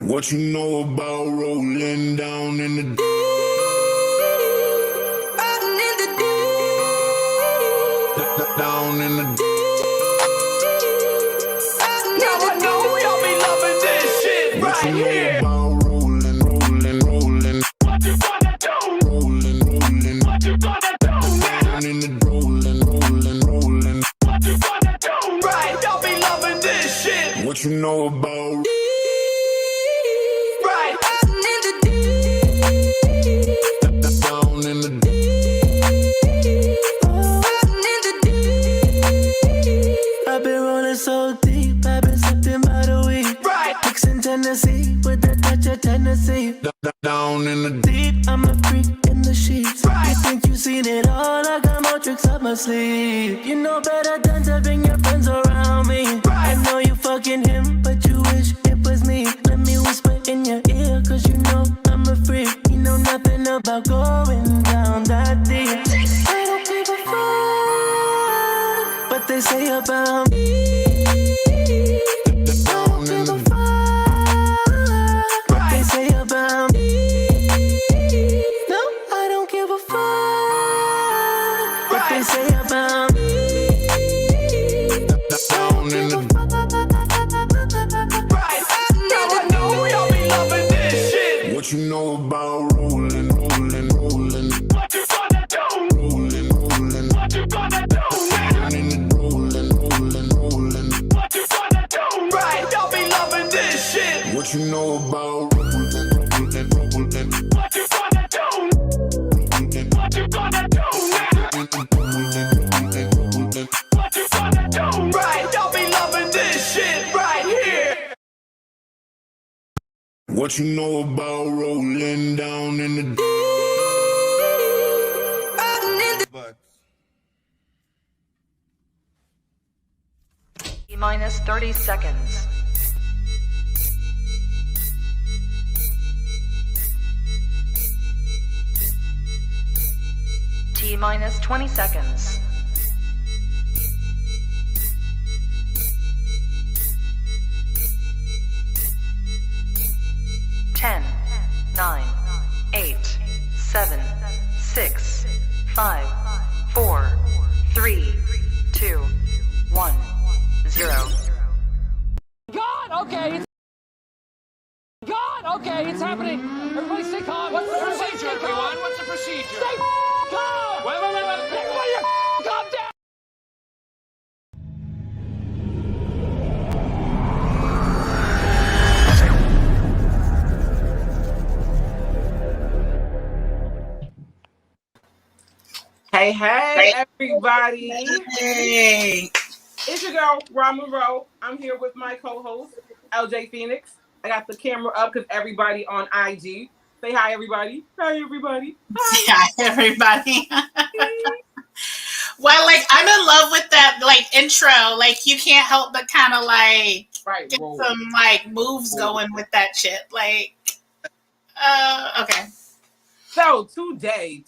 What you know about rolling down in the deep? Rolling in the deep. Down in the deep. Now I know y'all be loving this shit What right you know here. about rolling, rolling, rolling? What you gonna do? Rolling, rolling. What you gonna do now? Down in the rolling, rolling, rolling. What you gonna do? Right, y'all be loving this shit. What you know about Right. in the deep? Down in the deep. In the deep. I've been rolling so deep, I've been sipping by the week. Right. Mixing Tennessee with a touch of Tennessee. Down in the deep. Deep, I'm a freak in the sheets. Right. You think you seen it all? I got more tricks up my sleeve. You know better than to bring your friends around me. Right. I know you fucking him, but you wish it was me. Let me whisper in your ear, cause you know I'm a freak. You know nothing about going down that deep. I don't give a fuck what they say about me. I don't give a fuck what they say about me. No, I don't give a fuck what they say about me. Down in the Right. Now I know y'all be loving this shit. What you know about rolling, rolling, rolling? What you gonna do? Rolling, rolling. What you gonna do now? Down in the rolling, rolling, rolling. What you gonna do? Right, y'all be loving this shit. What you know about rolling, rolling, rolling? What you gonna do? What you gonna do now? What you gonna do? Right, y'all be loving this shit right here. What you know about rolling down in the deep? Minus 30 seconds. T minus 20 seconds. Ten, 9, 8, 7, 6, 5, 4, 3, 2, 1, 0. God, okay, it's happening. Everybody stay calm. What's the procedure, everyone? What's the procedure? Stay calm. Wait. Everybody calm down. Hey, everybody. Hey. It's your girl, Ron Monroe. I'm here with my co-host, LJ Phoenix. I got the camera up because everybody on IG. Say hi, everybody. Hi, everybody. Hi, everybody. Well, like, I'm in love with that, like, intro. Like, you can't help but kind of, like, Right, get roll. some, like, moves going with that shit. Like, okay. So today,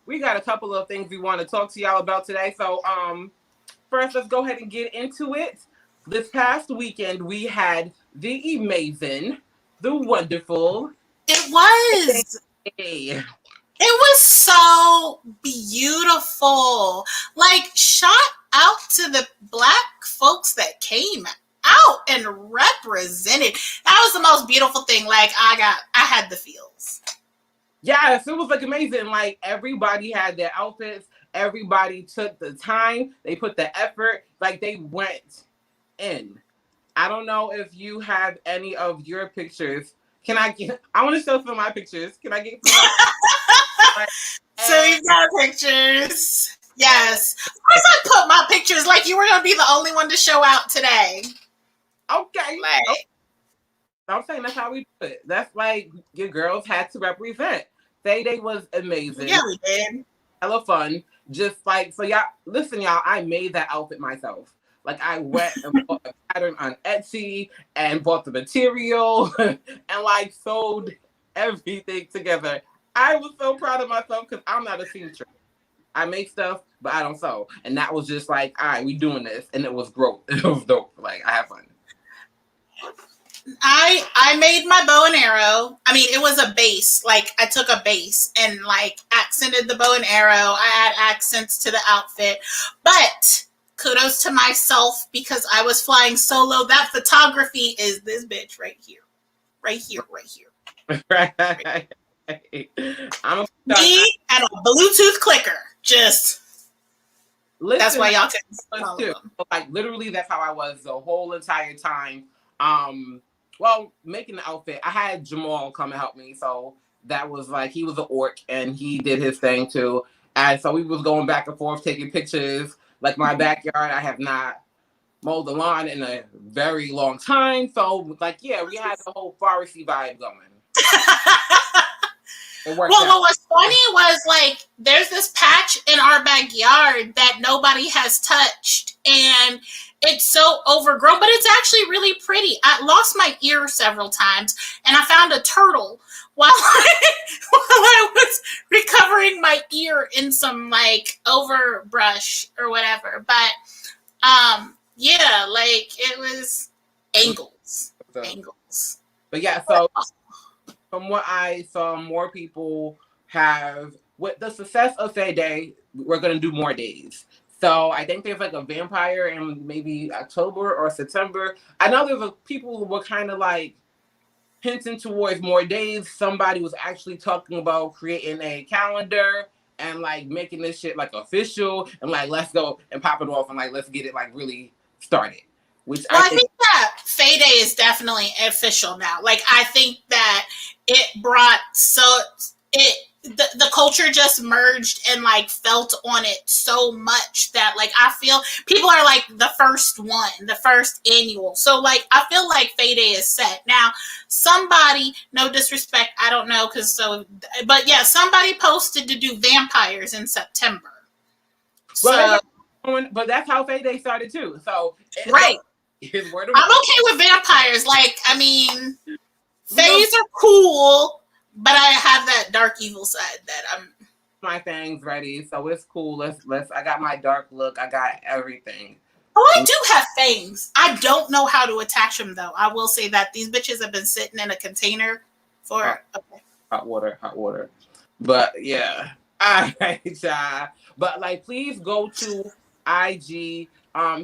we got a couple of things we want to talk to y'all about today. So, first, let's go ahead and get into it. This past weekend, we had the amazing, the wonderful. It was. Hey. It was so beautiful. Like, shout out to the Black folks that came out and represented. That was the most beautiful thing. Like, I had the feels. Yes, it was like amazing. Like, everybody had their outfits. Everybody took the time. They put the effort. Like, they went in. I don't know if you have any of your pictures. I want to show some of my pictures. Can I get some? So you've got pictures. Yes. Of course I put my pictures like you were going to be the only one to show out today. Okay. Like, I'm saying that's how we do it. That's like your girls had to represent. Day was amazing. yeah, we did. Hella fun. Just like, so y'all, listen, y'all, I made that outfit myself. Like, I went and bought a pattern on Etsy and bought the material and like sewed everything together. I was so proud of myself because I'm not a seamstress. I make stuff, but I don't sew. And that was just like, all right, we doing this. And it was dope. It was dope. Like, I have fun. I made my bow and arrow. I mean, it was a base. Like, I took a base and like accented the bow and arrow. I add accents to the outfit. But kudos to myself because I was flying solo. That photography is this bitch right here. Right here, right here. Right. Me and a Bluetooth clicker. Just Listen, that's why y'all can follow them. Like literally, that's how I was the whole entire time. Well, making the outfit, I had Jamal come and help me, so that was like he was an orc and he did his thing too. And so we was going back and forth taking pictures. Like my backyard, I have not mowed the lawn in a very long time, so like yeah, we had the whole foresty vibe going. Well, what was funny was like there's this patch in our backyard that nobody has touched and it's so overgrown, but it's actually really pretty. I lost my ear several times and I found a turtle while I was recovering my ear in some like overbrush or whatever. But yeah, like it was angles. But yeah, so from what I saw, more people have, with the success of Faye Day, we're going to do more days. So I think there's like a vampire in maybe October or September. I know there's people who were kind of like hinting towards more days. Somebody was actually talking about creating a calendar and like making this shit like official and like let's go and pop it off and like let's get it like really started. Which I think that Faye Day is definitely official now. Like I think that it brought the culture just merged and like felt on it so much that like I feel people are like the first annual. So like I feel like Faye Day is set. Now somebody, no disrespect, I don't know but yeah, somebody posted to do vampires in September. Well, but that's how Faye Day started too. So right. I'm okay with vampires. Like, I mean, fays are cool, but I have that dark evil side that I'm. My thing's ready, so it's cool. Let's. I got my dark look. I got everything. Oh, I do have fangs. I don't know how to attach them though. I will say that these bitches have been sitting in a container for hot water. But yeah, all right, but like, please go to IG.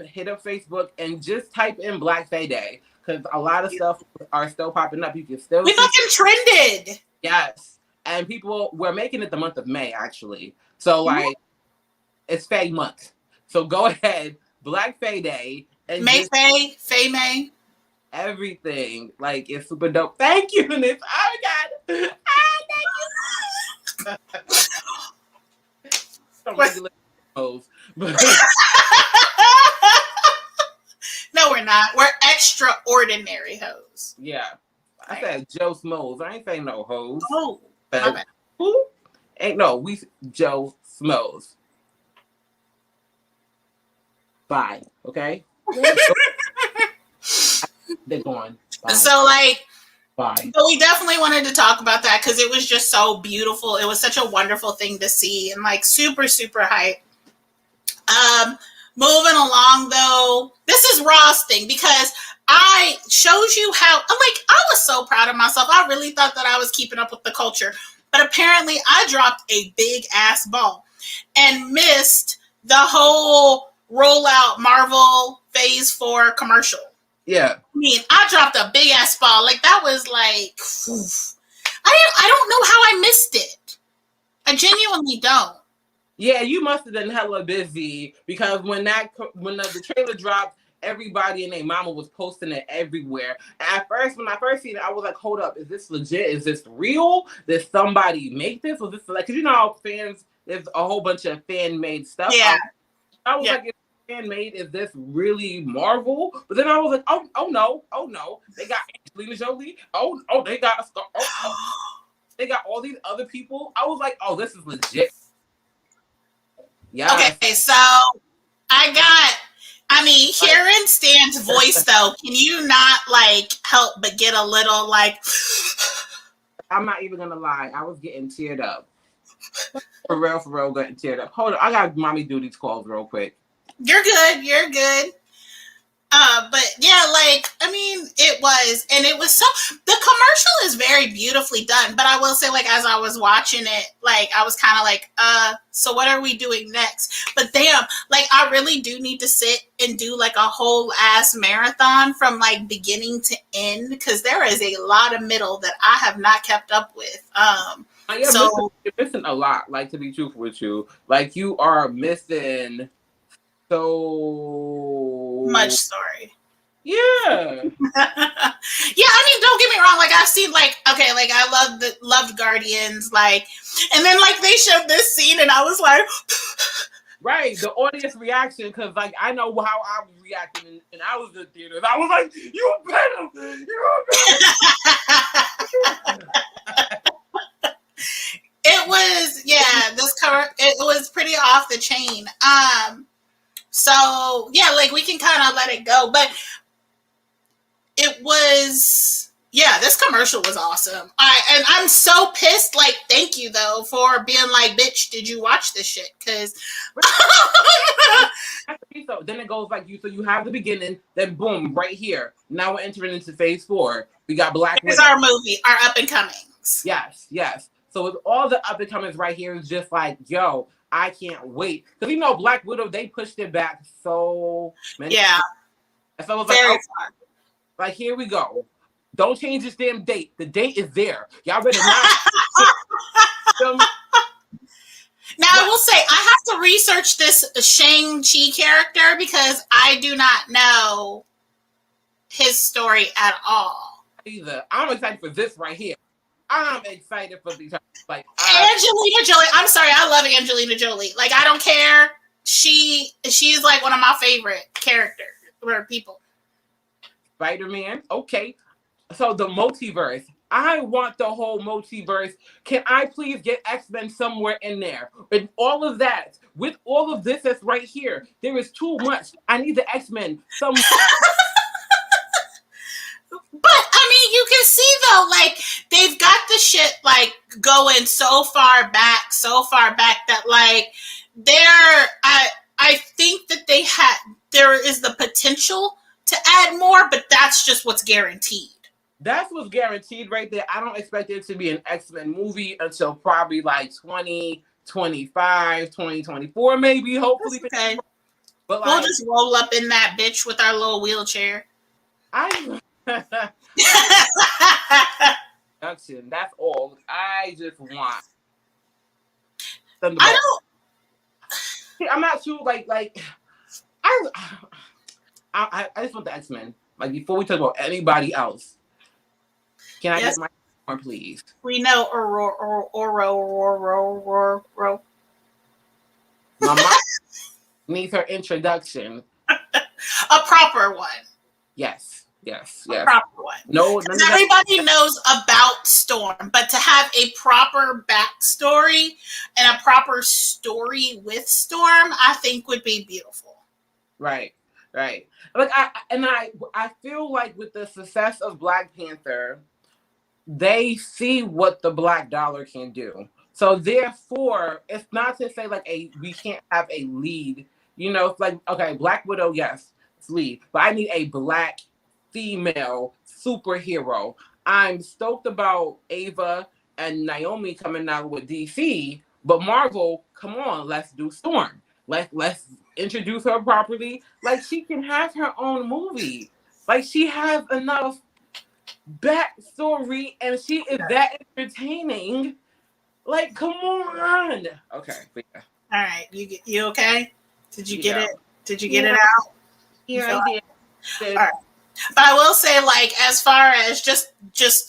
Hit up Facebook and just type in Black Faye Day because a lot of stuff are still popping up. You can still we fucking trended. Yes, and we're making it the month of May actually. So like, it's Faye month. So go ahead, Black Faye Day and Faye May, everything like it's super dope. Thank you, Miss. Oh my God, thank you. Some regular hoes, but. No, we're not. We're extraordinary hoes. Yeah. I said Joe Smoes. I ain't saying no hoes. Oh, my bad. Who? We Joe Smoes. Bye. Okay? They're gone. Bye. So, like, bye. But we definitely wanted to talk about that because it was just so beautiful. It was such a wonderful thing to see and, like, super, super hype. Moving along though, this is Raw's thing because I showed you how, I was so proud of myself. I really thought that I was keeping up with the culture, but apparently I dropped a big ass ball and missed the whole rollout Marvel Phase 4 commercial. Yeah. I mean, I dropped a big ass ball. Like that was like, I don't know how I missed it. I genuinely don't. Yeah, you must have been hella busy because when the trailer dropped, everybody and their mama was posting it everywhere. And at first, when I first seen it, I was like, hold up, is this legit? Is this real? Did somebody make this? Was this like, because you know how fans, there's a whole bunch of fan-made stuff. Yeah. I was like, is fan-made? Is this really Marvel? But then I was like, oh no. They got Angelina Jolie. Oh, they got they got all these other people. I was like, oh, this is legit. Yeah. Okay, so hearing Stan's voice though, can you not like help but get a little like? I'm not even gonna lie, I was getting teared up. For real, getting teared up. Hold on, I got mommy do these calls real quick. You're good. But yeah, like I mean, It was, and it was so, the commercial is very beautifully done, but I will say, like, as I was watching it, like, I was kind of like, so what are we doing next? But damn, like, I really do need to sit and do, like, a whole ass marathon from, like, beginning to end, because there is a lot of middle that I have not kept up with. You're missing a lot, like, to be truthful with you. Like, you are missing so much story. Yeah. Yeah, I mean, don't get me wrong. Like, I've seen, like, okay, like, I loved Guardians, like, and then, like, they showed this scene, and I was like, right, the audience reaction, because, like, I know how I was reacting, and I was in the theaters. I was like, you better, It was, yeah, it was pretty off the chain. So yeah, like, we can kind of let it go, but it was, yeah, this commercial was awesome. And I'm so pissed. Like, thank you though for being like, bitch, did you watch this shit? Because so then it goes like so you have the beginning, then boom, right here. Now we're entering into phase 4. We got Black Widow. It's our movie, our up and comings. Yes. So with all the up and comings right here, it's just like, yo, I can't wait. Because Black Widow, they pushed it back so many times. And so it was like, Very far. Like, here we go. Don't change this damn date. The date is there. Y'all better not. Now, I will say, I have to research this Shang-Chi character because I do not know his story at all. Either. I'm excited for this right here. I'm excited for these. Like, Angelina Jolie. I'm sorry, I love Angelina Jolie. Like, I don't care. She's like one of my favorite characters or people. Spider-Man. Okay. So the multiverse. I want the whole multiverse. Can I please get X-Men somewhere in there? And all of that, with all of this that's right here, there is too much. I need the X-Men somewhere. But I mean, you can see though, like, they've got the shit like going so far back that like I think that there is the potential to add more, but that's just what's guaranteed. That's what's guaranteed right there. I don't expect it to be an X-Men movie until probably like 2025, 2024, maybe, hopefully. Okay. But we'll just roll up in that bitch with our little wheelchair. That's all. I just want. I'm not too like I just want the X-Men. Like, before we talk about anybody else, can I get my more, please? We know My mom needs her introduction. A proper one. Yes. A proper one. No, everybody knows about Storm, but to have a proper backstory and a proper story with Storm, I think would be beautiful. Right. Like, I feel like with the success of Black Panther, they see what the Black dollar can do. So therefore, it's not to say like we can't have a lead. You know, it's like, okay, Black Widow, yes, it's lead, but I need a Black female superhero. I'm stoked about Ava and Naomi coming out with DC, but Marvel, come on, let's do Storm. Let's introduce her properly. Like, she can have her own movie. Like, she has enough backstory and she is that entertaining. Like, come on. Okay. Yeah. All right. You okay? Did you get it? Did you get it out? Yeah, I did. All right. But I will say, like, as far as just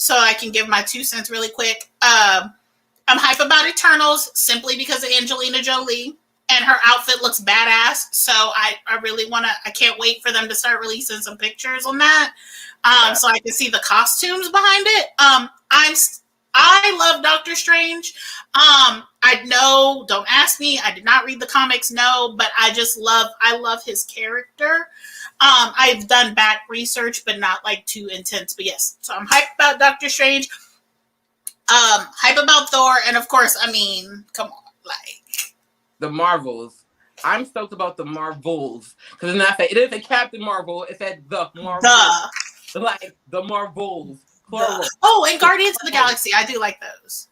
so I can give my 2 cents really quick, I'm hype about Eternals simply because of Angelina Jolie, and her outfit looks badass. So I really I can't wait for them to start releasing some pictures on that, so I can see the costumes behind it. I love Doctor Strange. I know, don't ask me, I did not read the comics, no, but I love his character. I've done back research, but not like too intense. But yes, so I'm hyped about Doctor Strange. Hype about Thor, and of course, I mean, come on, like the Marvels. I'm stoked about the Marvels because it is a Captain Marvel. It said the Marvels. like the Marvels, plural. Oh, and Guardians of the Galaxy. I do like those.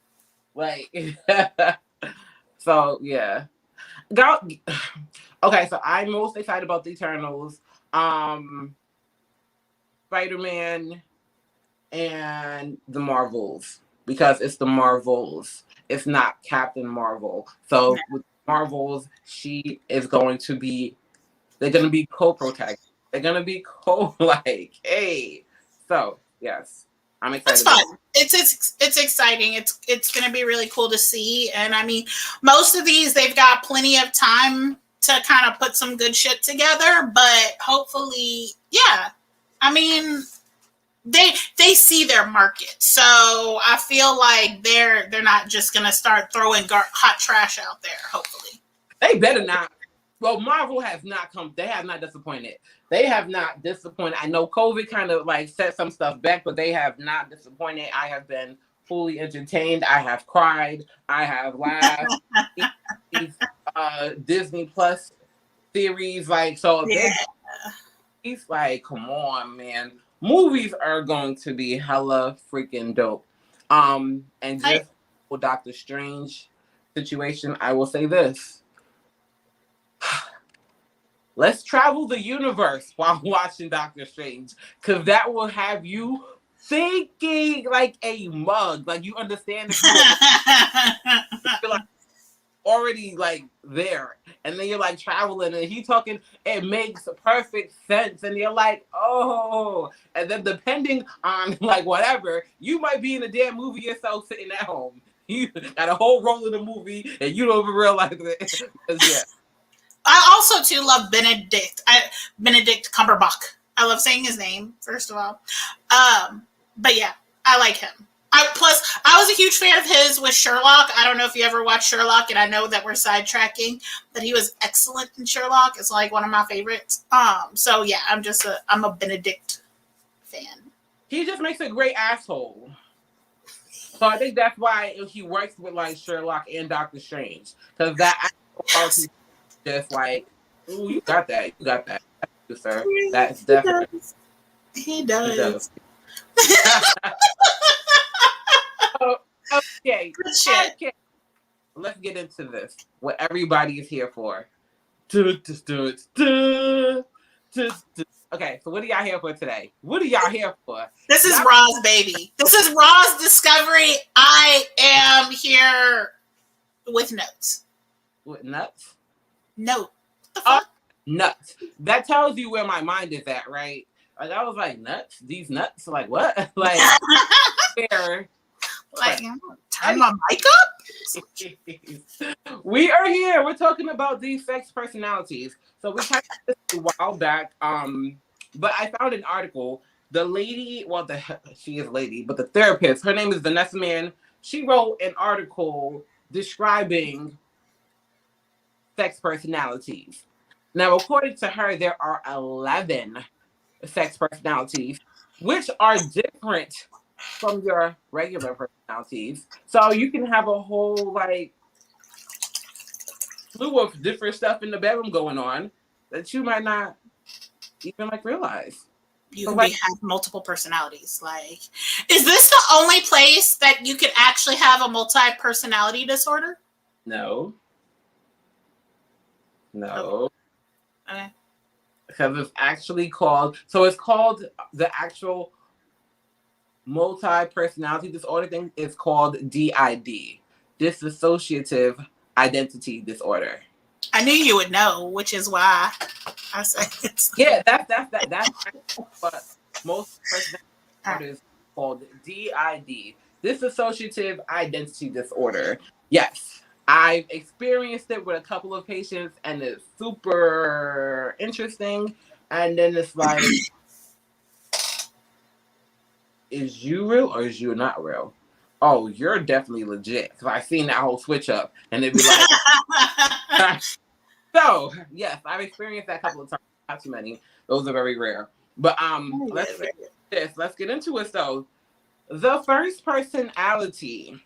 Like, so yeah. Go. Okay, so I'm most excited about the Eternals, Spider-Man, and the Marvels because it's the Marvels. It's not Captain Marvel. So with Marvels, she is going to be. They're going to be co-protagonists. They're going to be like, hey. So yes, I'm excited. That's fun. It's exciting. It's going to be really cool to see. And I mean, most of these they've got plenty of time to kind of put some good shit together. But hopefully, yeah. I mean, they see their market, so I feel like they're not just going to start throwing hot trash out there. Hopefully, they better not. Well, Marvel has not come. They have not disappointed. They have not disappointed. I know COVID kind of like set some stuff back, but they have not disappointed. I have been fully entertained. I have cried. I have laughed. Disney Plus series, like so. yeah. He's like, come on, man. Movies are going to be hella freaking dope. And just for Doctor Strange situation, I will say this. Let's travel the universe while watching Doctor Strange, because that will have you thinking like a mug. Like you understand like already like there. And then you're like traveling and he talking, it makes perfect sense. And you're like, oh, and then depending on like whatever, you might be in a damn movie yourself sitting at home. You got a whole role in the movie and you don't even realize it. Yeah. I also too love Benedict Cumberbatch. I love saying his name, first of all. But yeah, I like him. I was a huge fan of his with Sherlock. I don't know if you ever watched Sherlock, and I know that we're sidetracking, but he was excellent in Sherlock. It's like one of my favorites. So yeah, I'm a Benedict fan. He just makes a great asshole. So I think that's why he works with like Sherlock and Doctor Strange, because that asshole just like, ooh, you got that, Thank you, sir. That's definitely He does. Okay. Good shit. Okay. Let's get into this. What everybody is here for. Okay, so what are y'all here for today? What are y'all here for? This is Ra's baby. This is Ra's discovery. I am here with notes. What, nuts? Note. What the fuck? Nuts. That tells you where my mind is at, right? Like I was like, nuts? These nuts? Like what? Like where? Like, turn my mic up? We are here. We're talking about these sex personalities. So we typed this a while back. But I found an article. The lady, she is a lady, but the therapist, her name is Vanessa Mann. She wrote an article describing sex personalities. Now, according to her, there are 11 sex personalities, which are different from your regular personalities. So you can have a whole like slew of different stuff in the bedroom going on that you might not even like realize. You can have multiple personalities. Like, is this the only place that you could actually have a multi-personality disorder? No. Okay. Because it's actually called, so it's called the actual multi-personality disorder thing is called DID, dissociative identity disorder. I knew you would know, which is why I said it's yeah. That's what most personality disorders called DID, dissociative identity disorder. Yes, I've experienced it with a couple of patients, and it's super interesting. And then it's like, is you real or is you not real? Oh, you're definitely legit. Because I've seen that whole switch up, and it'd be like, so yes, I've experienced that a couple of times. Not too many. Those are very rare. But let's get into it. So, the first personality,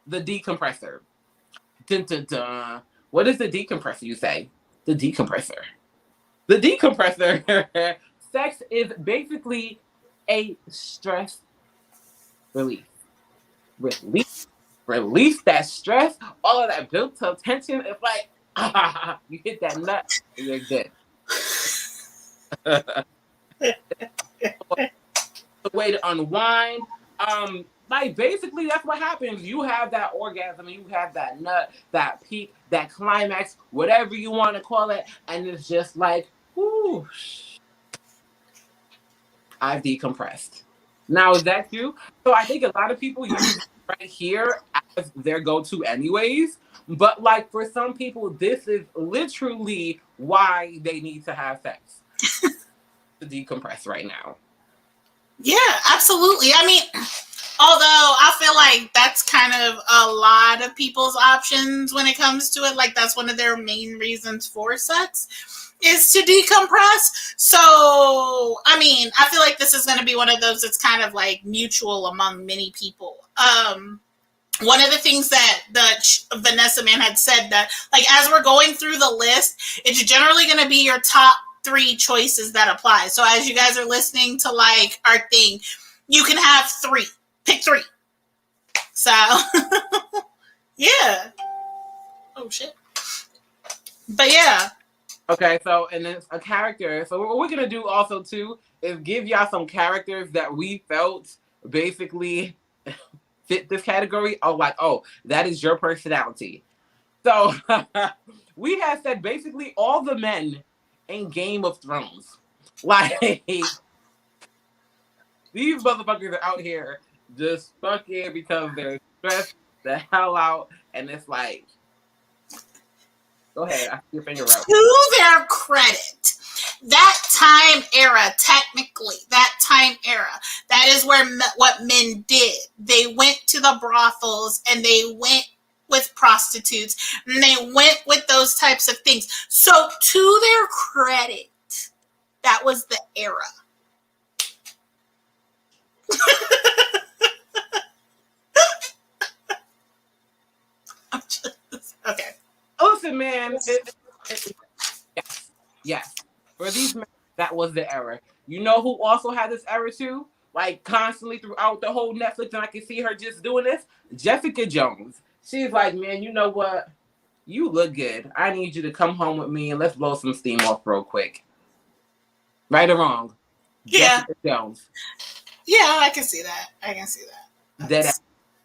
the decompressor. Dun, dun, dun. What is the decompressor? You say the decompressor. The decompressor sex is basically a stress relief. Release that stress, all of that built up tension. It's like you hit that nut and you're good. The way to unwind. Like basically that's what happens. You have that orgasm, you have that nut, that peak, that climax, whatever you want to call it, and it's just like, whoo, I've decompressed. Now is that you? So I think a lot of people use right here as their go-to anyways. But like for some people, this is literally why they need to have sex. To decompress right now. Yeah, absolutely. I mean, although I feel like that's kind of a lot of people's options when it comes to it. Like that's one of their main reasons for sex is to decompress. So, I mean, I feel like this is going to be one of those that's kind of like mutual among many people. One of the things that the Vanessa Man had said that like as we're going through the list, it's generally going to be your top 3 choices that apply. So as you guys are listening to like our thing, you can have 3. Pick 3. So yeah. Oh shit. But yeah. Okay, so and then a character. So what we're gonna do also too is give y'all some characters that we felt basically fit this category. Oh, like, oh, that is your personality. So we have said basically all the men in Game of Thrones. Like these motherfuckers are out here just fucking because they're stressed the hell out, and it's like, go ahead, I see your finger out. To their credit, that time era, technically, that is where what men did. They went to the brothels and they went with prostitutes and they went with those types of things. So to their credit, that was the era. Okay. Listen, man. Yes. For these men, that was the era. You know who also had this era too? Like constantly throughout the whole Netflix, and I can see her just doing this. Jessica Jones. She's like, man, you know what? You look good. I need you to come home with me and let's blow some steam off real quick. Right or wrong? Yeah. Jessica Jones. Yeah, I can see that. Dead ass.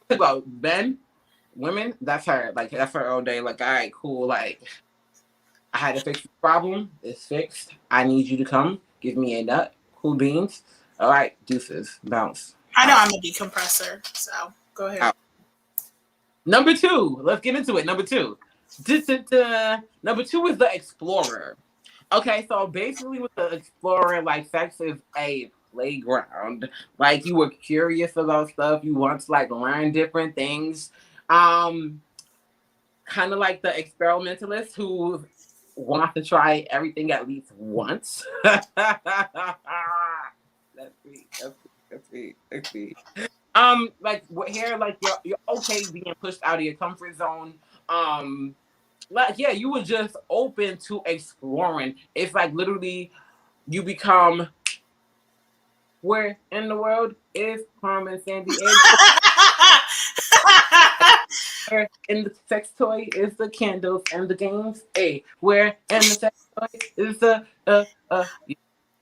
About men, women, that's her. Like that's her all day. Like, all right, cool. Like, I had to fix the problem. It's fixed. I need you to come. Give me a nut. Cool beans. All right, deuces. Bounce. I know I'm a decompressor, so go ahead. Out. Number 2. Let's get into it. Number 2. Number 2 is the explorer. Okay, so basically with the explorer, like sex is a playground. Like you were curious about stuff. You want to like learn different things. Kind of like the experimentalist who wants to try everything at least once. That's me. Like here, like you're okay being pushed out of your comfort zone. Like yeah, you were just open to exploring. It's like literally you become. Where in the world is Carmen Sandiego? Where in the sex toy is the candles and the games? Hey, where in the sex toy is the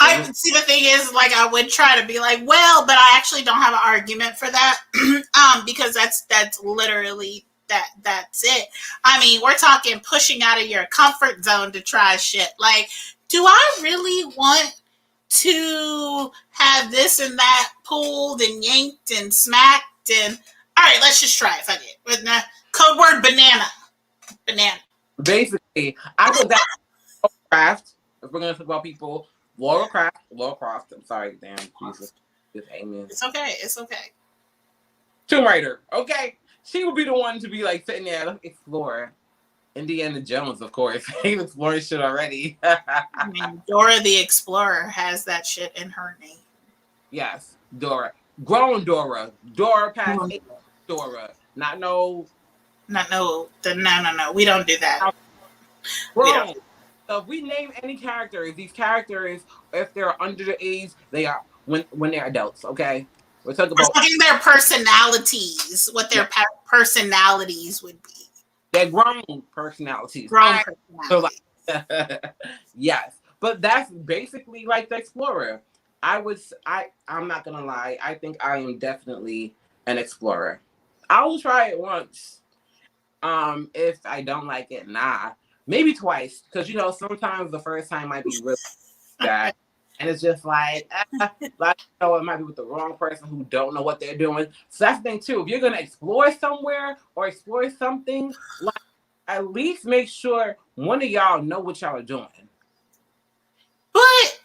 I see. The thing is, like, I would try to be like, well, but I actually don't have an argument for that, because that's literally that's it. I mean, we're talking pushing out of your comfort zone to try shit. Like, do I really want to have this and that pulled and yanked and smacked and all right, let's just try it. Fuck it. With the code word banana. Basically, I was that Craft. If we're gonna talk about people, Laura Croft. I'm sorry, damn Jesus. Just amen. It's okay. Tomb Raider. Okay, she would be the one to be like sitting there. Let's explore. Indiana Jones, of course. He's exploring shit already. I mean, Dora the Explorer has that shit in her name. Yes, Dora. Grown Dora. Dora past 8 Dora. No. We don't do that. Grown. So if we name any characters, these characters, if they're under the age, they are when they're adults. Okay, we're talking We're about talking their personalities, what their personalities would be. they're grown personalities. Grown So personalities. like, yes, but that's basically like the explorer. I'm not gonna lie. I think I am definitely an explorer. I will try it once. If I don't like it, nah, maybe twice, because sometimes the first time might be really bad, and it's just like, it might be with the wrong person who don't know what they're doing. So that's the thing too. If you're gonna explore somewhere or explore something, like at least make sure one of y'all know what y'all are doing. But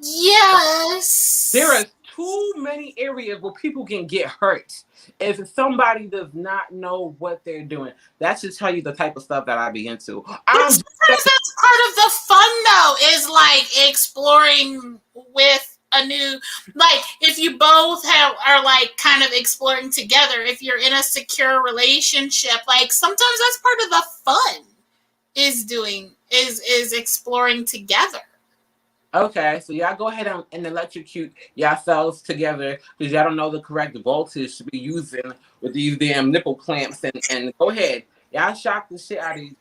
yes, There are too many areas where people can get hurt if somebody does not know what they're doing. That should tell you the type of stuff that I be into. Sometimes that's part of the fun, though, is like exploring with a new, like if you both are like kind of exploring together. If you're in a secure relationship, like sometimes that's part of the fun is exploring together. Okay, so y'all go ahead and electrocute yourselves together because y'all don't know the correct voltage to be using with these damn nipple clamps and go ahead. Y'all shock the shit out of these.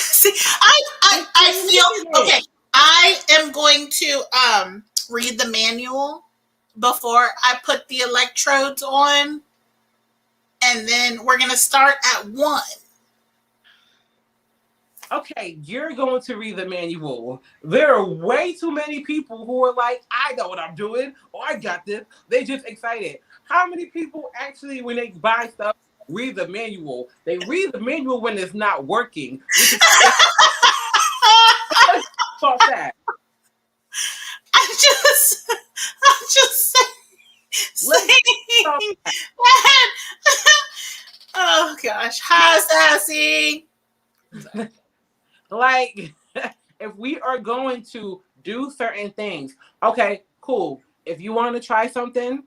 See, I feel okay. I am going to read the manual before I put the electrodes on, and then we're gonna start at 1. Okay, you're going to read the manual. There are way too many people who are like, I know what I'm doing. Oh, I got this. They just excited. How many people actually, when they buy stuff, read the manual? They read the manual when it's not working. Which is about that. I'm just saying. Oh gosh, hi Sassy. Like, if we are going to do certain things, okay, cool. If you want to try something,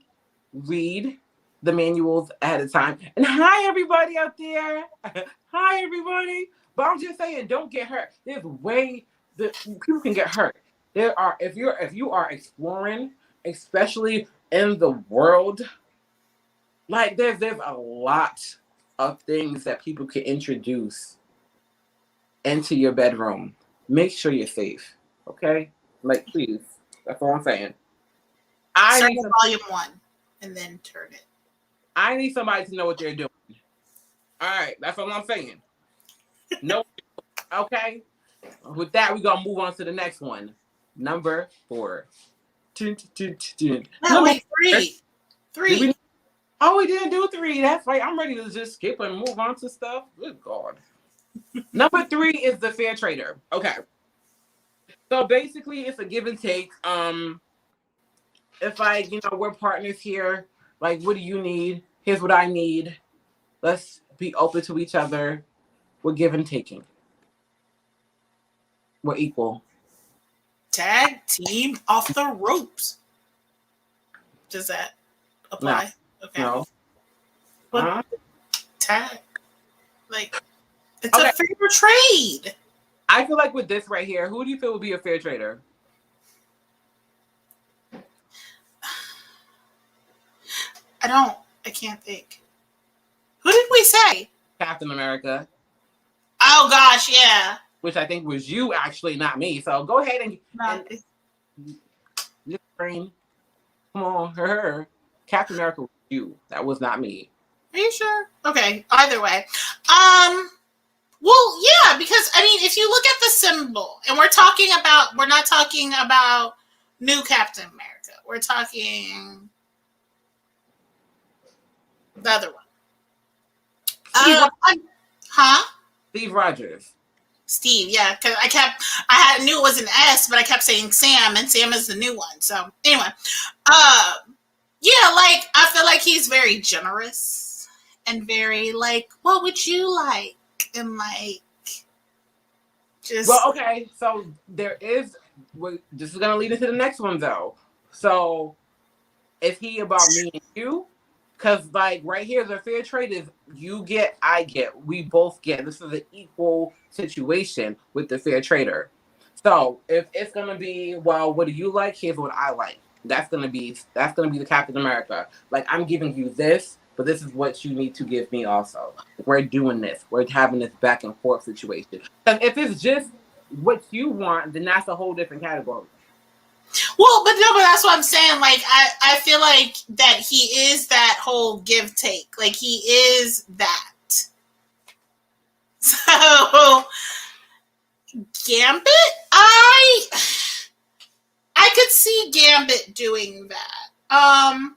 read the manuals ahead of time. And hi, everybody out there. Hi, everybody. But I'm just saying, don't get hurt. There's people can get hurt. There are if you are exploring, especially in the world, like there's a lot of things that people can introduce into your bedroom. Make sure you're safe. Okay? Like, please. That's all I'm saying. Start with volume 1 and then turn it. I need somebody to know what they're doing. All right, that's all I'm saying. No. Okay? With that, we're going to move on to the next one. Number 4. No, wait, 3. 3. Oh, we didn't do 3. That's right. I'm ready to just skip and move on to stuff. Good God. Number 3 is the fair trader. Okay. So basically it's a give and take. If we're partners here, like, what do you need? Here's what I need. Let's be open to each other. We're give and taking. We're equal. Tag team off the ropes. Does that apply? No. Okay. No. What? Tag. Like, it's a fair trade. I feel like with this right here, who do you feel would be a fair trader? I can't think. Who did we say? Captain America. Oh gosh, yeah. Which I think was you, actually, not me. So go ahead and come on, her. Captain America was you. That was not me. Are you sure? Okay. Either way. Well, yeah, because I mean, if you look at the symbol, and we're not talking about new Captain America. We're talking the other one. Steve Rogers. Steve, yeah, because I knew it was an S, but I kept saying Sam, and Sam is the new one. So anyway, yeah, like I feel like he's very generous and very like, what would you like? And like, just well, okay. So this is gonna lead into the next one though. So is he about me and you? Because, like, right here, the fair trade is you get, I get, we both get. This is an equal situation with the fair trader. So if it's gonna be, well, what do you like? Here's what I like. That's gonna be the Captain America. Like, I'm giving you this, but this is what you need to give me also. We're doing this. We're having this back and forth situation. Because if it's just what you want, then that's a whole different category. Well, but no, but that's what I'm saying. Like, I feel like that he is that whole give take. Like, he is that. So, Gambit, I could see Gambit doing that. I'm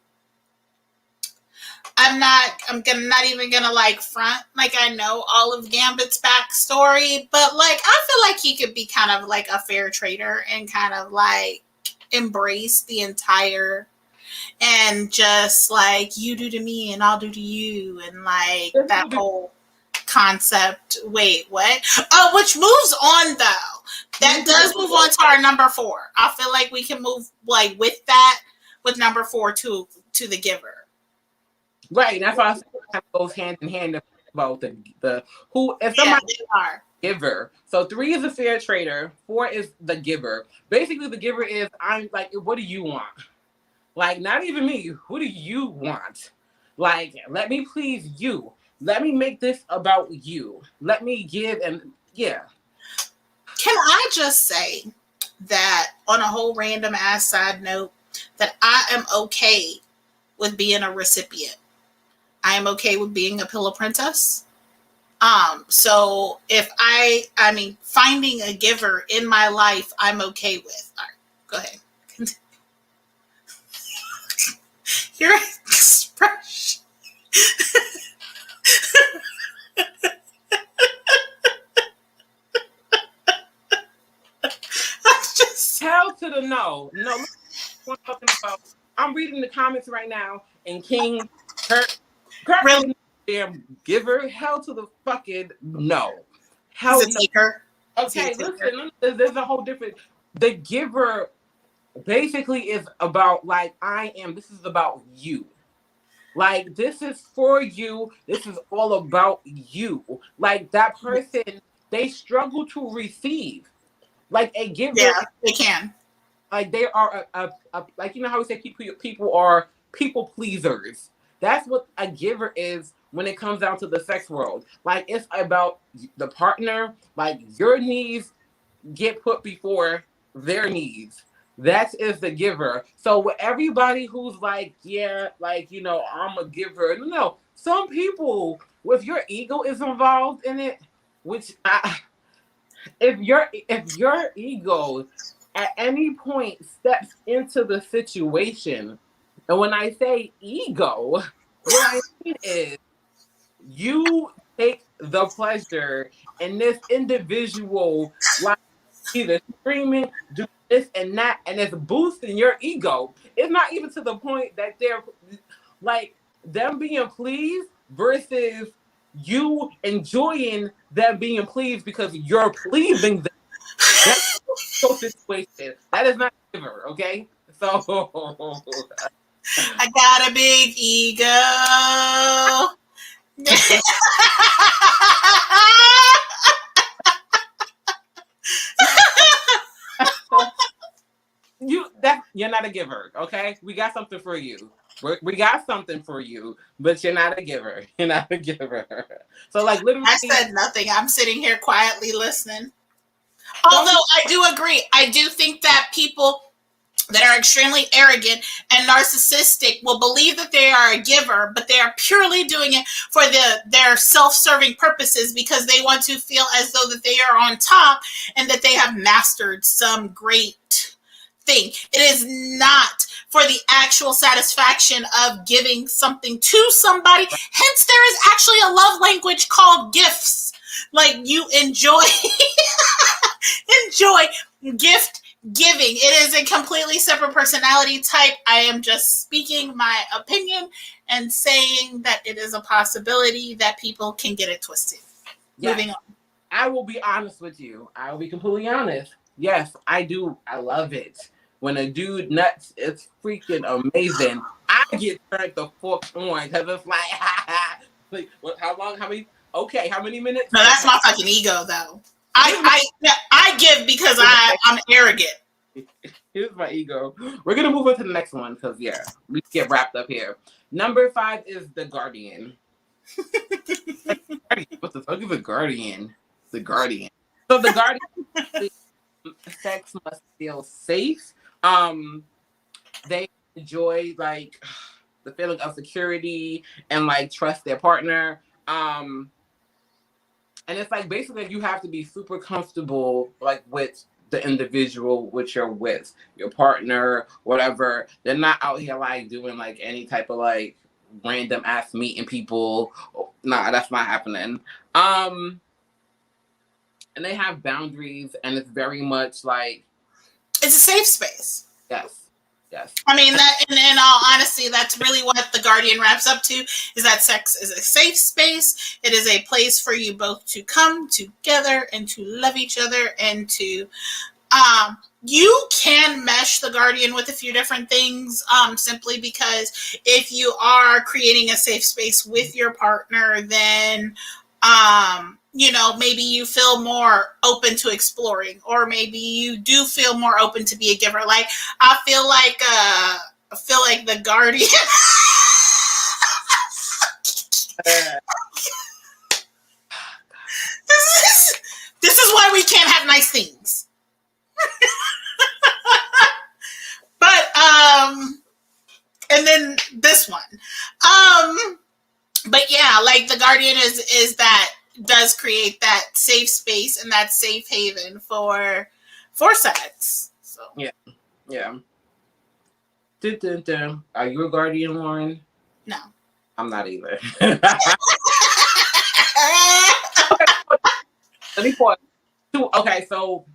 not even gonna like front. Like, I know all of Gambit's backstory, but like, I feel like he could be kind of like a fair trader and kind of like embrace the entire, and just like, you do to me and I'll do to you, and like that whole concept. Wait, what? Oh, which moves on though. That does move on to our number 4. I feel like we can move like with that, with number 4 to the giver. Right, that's why I said it kind of goes hand in hand about the who if somebody are. Giver. So 3 is the fair trader, 4 is the giver. Basically, the giver is, I'm like, what do you want? Like, not even me. Who do you want? Like, let me please you. Let me make this about you. Let me give, and yeah. Can I just say that on a whole random ass side note, that I am okay with being a recipient. I am okay with being a pillow princess. So if I mean, finding a giver in my life, I'm okay with. All right, go ahead. Your expression. Hell to the no. No, what I'm talking about. I'm reading the comments right now, and King Kurt really? Damn giver. Hell to the fucking no. Hell no. Taker. Okay, listen. There's a whole different. The giver basically is about like this is about you. Like, this is for you. This is all about you. Like, that person, they struggle to receive. Like, a giver. Yeah, they can. Like, they are like, you know how we say people are people pleasers. That's what a giver is when it comes down to the sex world. Like, it's about the partner. Like, your needs get put before their needs. That is the giver. So with everybody who's like, yeah, like, you know, I'm a giver. No, some people, if your ego is involved in it, which if your ego at any point steps into the situation, and when I say ego, what I mean is you take the pleasure in this individual, like, either screaming, do this and that, and it's boosting your ego. It's not even to the point that they're like them being pleased versus you enjoying them being pleased because you're pleasing them. That's a situation. That is not a giver, okay? So I got a big ego. You're not a giver, okay? We got something for you. We got something for you, but you're not a giver. You're not a giver. So, like, literally, I said nothing. I'm sitting here quietly listening. Although I do agree, I do think that people that are extremely arrogant and narcissistic will believe that they are a giver, but they are purely doing it for their self-serving purposes because they want to feel as though that they are on top and that they have mastered some great thing. It is not for the actual satisfaction of giving something to somebody. Hence, there is actually a love language called gifts. Like, you enjoy gift giving. It is a completely separate personality type. I am just speaking my opinion and saying that it is a possibility that people can get it twisted. Yes. Moving on. I will be honest with you. I will be completely honest. Yes, I do. I love it. when a dude nuts, it's freaking amazing. I get turned the fuck on because it's like, what, how long? How many? Okay, how many minutes? No, that's my fucking ego, though. I give because I'm arrogant. Here's my ego. We're gonna move on to the next one because we get wrapped up here. Number 5 is the Guardian. What the fuck is a Guardian? The Guardian. So the Guardian, sex must feel safe. They enjoy like the feeling of security and like trust their partner. And it's like basically you have to be super comfortable like with the individual which you're with, your partner, whatever. They're not out here like doing like any type of like random ass meeting people. Nah, that's not happening. And they have boundaries, and it's very much like it's a safe space. Yes. I mean, that in all honesty, that's really what the Guardian wraps up to, is that sex is a safe space. It is a place for you both to come together and to love each other and to you can mesh the Guardian with a few different things, simply because if you are creating a safe space with your partner, then maybe you feel more open to exploring, or maybe you do feel more open to be a giver. Like I feel like the Guardian. This is why we can't have nice things. But and then this one. But yeah, like the Guardian is that does create that safe space and that safe haven for sex. So yeah. Dun, dun, dun. Are you a Guardian, Lauren? No, I'm not either. Let me pause. Okay, so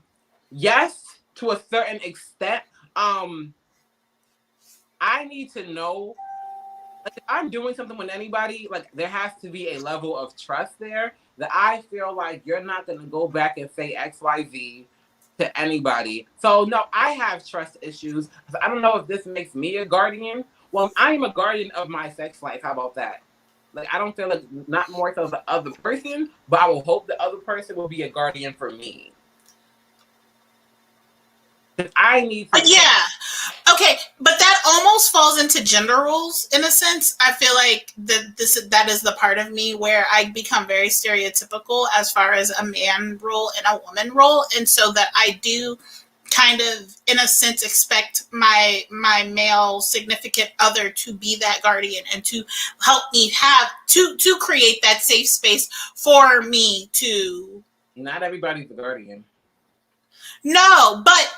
yes, to a certain extent. I need to know, like, if I'm doing something with anybody, like there has to be a level of trust there that I feel like you're not going to go back and say XYZ to anybody. So no, I have trust issues. I don't know if this makes me a Guardian. Well, I am a guardian of my sex life. How about that? Like, I don't feel like not more so the other person, but I will hope the other person will be a guardian for me. I need to. Yeah. Okay, but that almost falls into gender roles in a sense. I feel like that is the part of me where I become very stereotypical as far as a man role and a woman role, and so that I do kind of, in a sense, expect my male significant other to be that guardian and to help me have to create that safe space for me to. Not everybody's a guardian. No, but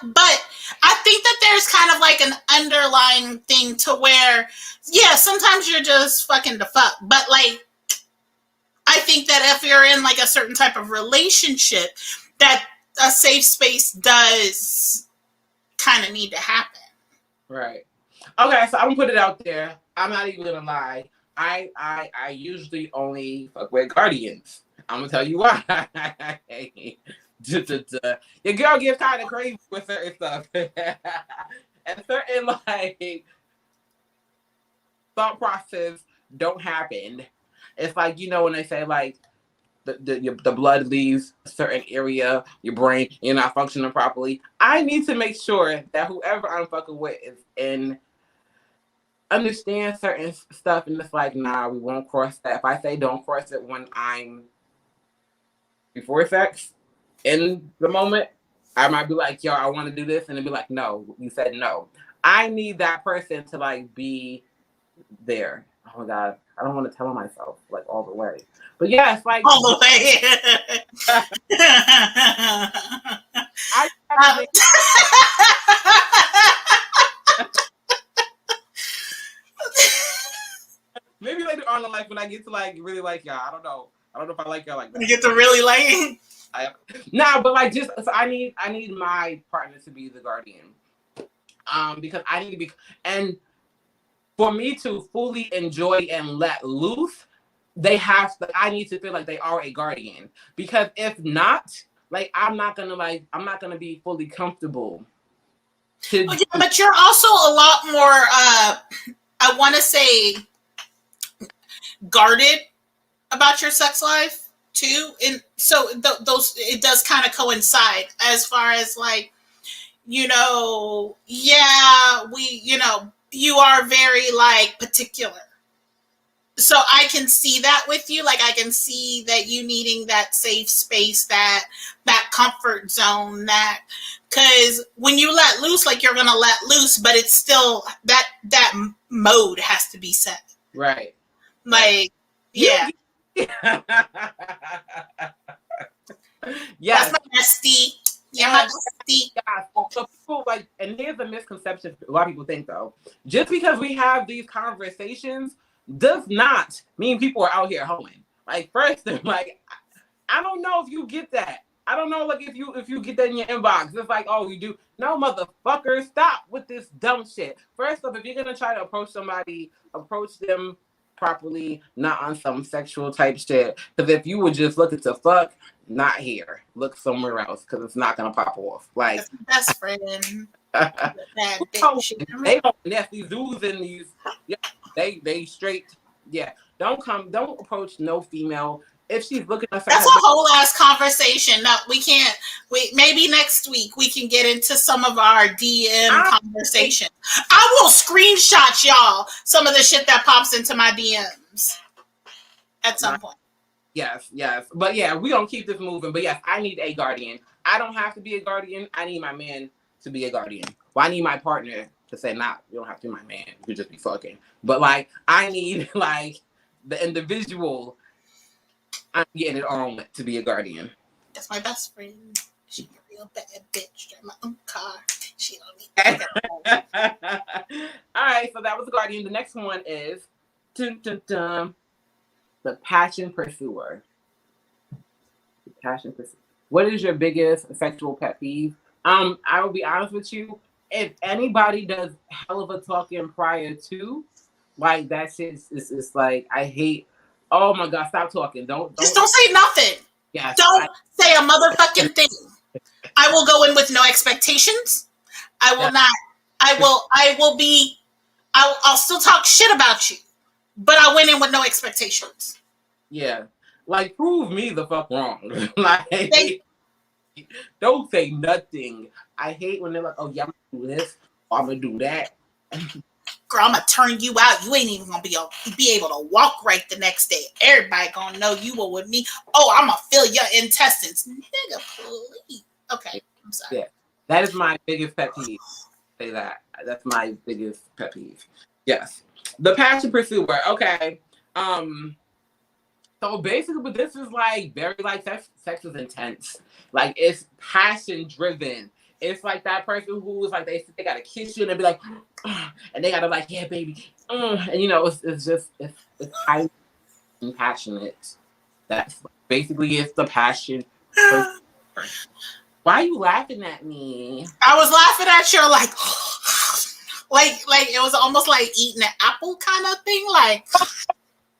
I think that there's kind of like an underlying thing to where, yeah, sometimes you're just fucking the fuck. But like, I think that if you're in like a certain type of relationship, that a safe space does kind of need to happen. Right. Okay, so I'm gonna put it out there. I'm not even gonna lie. I usually only fuck with guardians. I'm gonna tell you why. Your girl gets kind of crazy with certain stuff. And certain like thought process don't happen. It's like, when they say like the blood leaves a certain area, your brain, you're not functioning properly. I need to make sure that whoever I'm fucking with is in understand certain stuff, and it's like, nah, we won't cross that. If I say don't cross it when I'm before sex, in the moment, I might be like, yo, I want to do this, and it'd be like, no, you said no. I need that person to like be there. Oh my God, I don't want to tell myself like all the way, but yeah, it's like all the way. Maybe later on in life when I get to like really like y'all, I don't know if I like y'all like that. You get to really like. But like just so I need my partner to be the guardian, because I need to be, and for me to fully enjoy and let loose, I need to feel like they are a guardian, because if not, like I'm not gonna be fully comfortable to Yeah, but you're also a lot more, I want to say, guarded about your sex life too. And so those, it does kind of coincide as far as like, yeah, you are very like particular. So I can see that with you. Like I can see that you needing that safe space, that comfort zone, that, because when you let loose, like you're gonna let loose, but it's still that mode has to be set. right. Like, yeah. Yes. That's my bestie. Yeah, my bestie. Yeah. So people like, and here's a misconception a lot of people think though. Just because we have these conversations does not mean people are out here hoeing. Like first, like I don't know if you get that. I don't know, like if you get that in your inbox, it's like, oh, you do. No, motherfucker, stop with this dumb shit. First off, if you're gonna try to approach somebody, approach them properly, not on some sexual type shit. Because if you would just look at the fuck, not here, look somewhere else, because it's not gonna pop off. Like that's best friend. Bad bitch. They don't nasty zoos in these. Yeah, they straight. Yeah, don't approach no female if she's looking at. That's a whole ass conversation. No, we can't. Maybe next week we can get into some of our DM conversations. I will screenshot y'all some of the shit that pops into my DMs at some point. Yes, but yeah, we don't keep this moving. But yes, I need a guardian. I don't have to be a guardian. I need my man to be a guardian. Well, I need my partner to say, nah, you don't have to be my man. You could just be fucking. But like, I need like the individual I'm getting it on with to be a guardian. That's my best friend. She a real bad bitch. Drive my own car. She don't need All right, so that was the guardian. The next one is the passion pursuer. The passion pursuer. What is your biggest sexual pet peeve? I will be honest with you. If anybody does hell of a talking prior to, like that shit is like I hate. Oh my god, stop talking! Don't say nothing. Yeah, don't say a motherfucking thing. I will go in with no expectations. I will not. I'll still talk shit about you, but I went in with no expectations. Yeah, like prove me the fuck wrong. Like. Don't say nothing. I hate when they're like, oh, yeah, I'm going to do this, or I'm going to do that. Girl, I'm going to turn you out. You ain't even going to be able to walk right the next day. Everybody going to know you were with me. Oh, I'm going to fill your intestines. Nigga, please. Okay, I'm sorry. Yeah, that is my biggest pet peeve. Say that. That's my biggest pet peeve. Yes. The passion pursuer. Okay. So basically, but this is like very like sex is intense. Like it's passion driven. It's like that person who is like they gotta kiss you and they be like, and they gotta like, yeah, baby, and it's highly passionate. That's basically it's the passion. Why are you laughing at me? I was laughing at you like it was almost like eating an apple kind of thing, like.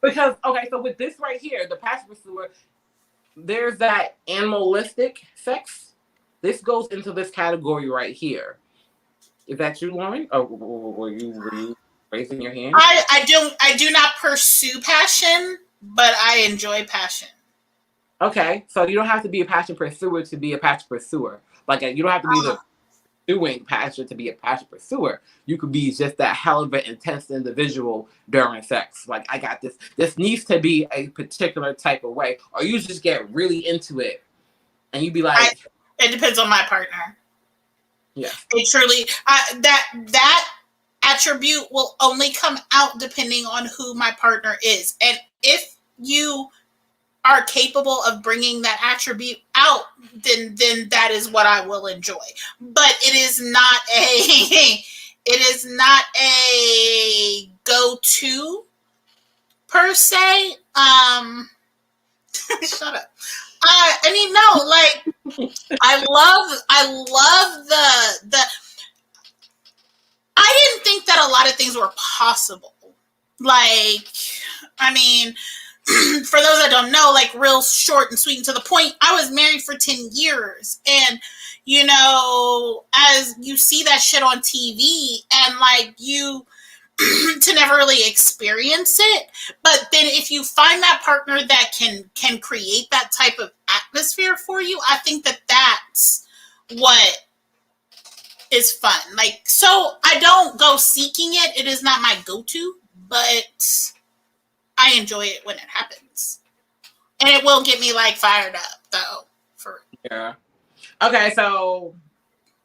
Because, okay, so with this right here, the passion pursuer, there's that animalistic sex. This goes into this category right here. Is that you, Lauren? Or were you raising your hand? I do not pursue passion, but I enjoy passion. Okay, so you don't have to be a passion pursuer to be a passion pursuer. Like, you don't have to be the doing passion to be a passion pursuer. You could be just that hell of an intense individual during sex. Like, I got this. This needs to be a particular type of way. Or you just get really into it. And you be like... it depends on my partner. Yeah. It truly... that attribute will only come out depending on who my partner is. And if you are capable of bringing that attribute out, then that is what I will enjoy. But it is not a go-to per se. Shut up. I mean, no, like I love the I didn't think that a lot of things were possible. Like, I mean, for those that don't know, like real short and sweet and to the point, I was married for 10 years. And, as you see that shit on TV and like you to never really experience it. But then if you find that partner that can create that type of atmosphere for you, I think that's what is fun. Like, so I don't go seeking it. It is not my go-to, but I enjoy it when it happens. And it will get me like fired up though. Yeah. Okay, so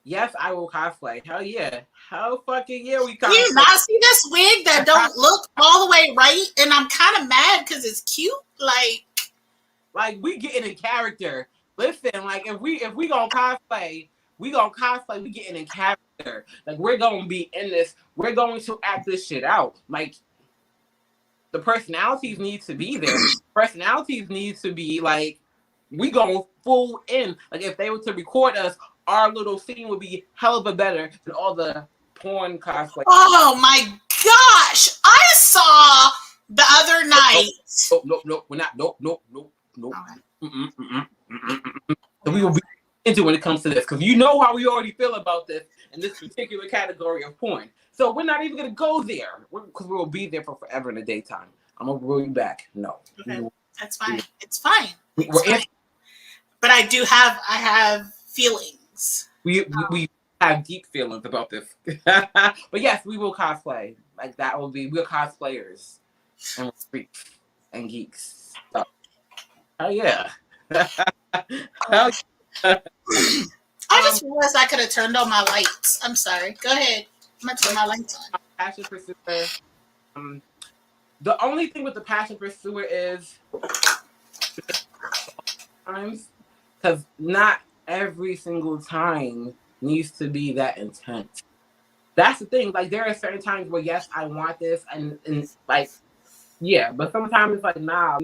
yes, I will cosplay. Hell yeah. Hell fucking yeah, we cosplay. Do you not see this wig that don't look all the way right? And I'm kind of mad because it's cute. Like we getting in character. Listen, like if we gonna cosplay, we getting in character. Like we're gonna be in this, we're going to act this shit out. Like the personalities need to be there. Personalities need to be like, we going full in. Like if they were to record us, our little scene would be hell of a better than all the porn cosplay. Oh my gosh! I saw the other night. No, we're not. No. So we will be into when it comes to this, because you know how we already feel about this in this particular category of porn. So we're not even gonna go there because we will be there for forever in the daytime. I'm gonna roll you back. No, okay. That's fine. It's fine. But I have feelings. We have deep feelings about this. But yes, we will cosplay. Like we're cosplayers and we're freaks and geeks. So, hell yeah. Hell yeah. I just realized I could have turned on my lights. I'm sorry. Go ahead. I'm gonna turn my lights on. Passion pursuer. The only thing with the passion pursuer is times, because not every single time needs to be that intense. That's the thing. Like there are certain times where yes, I want this, and like yeah, but sometimes it's like nah.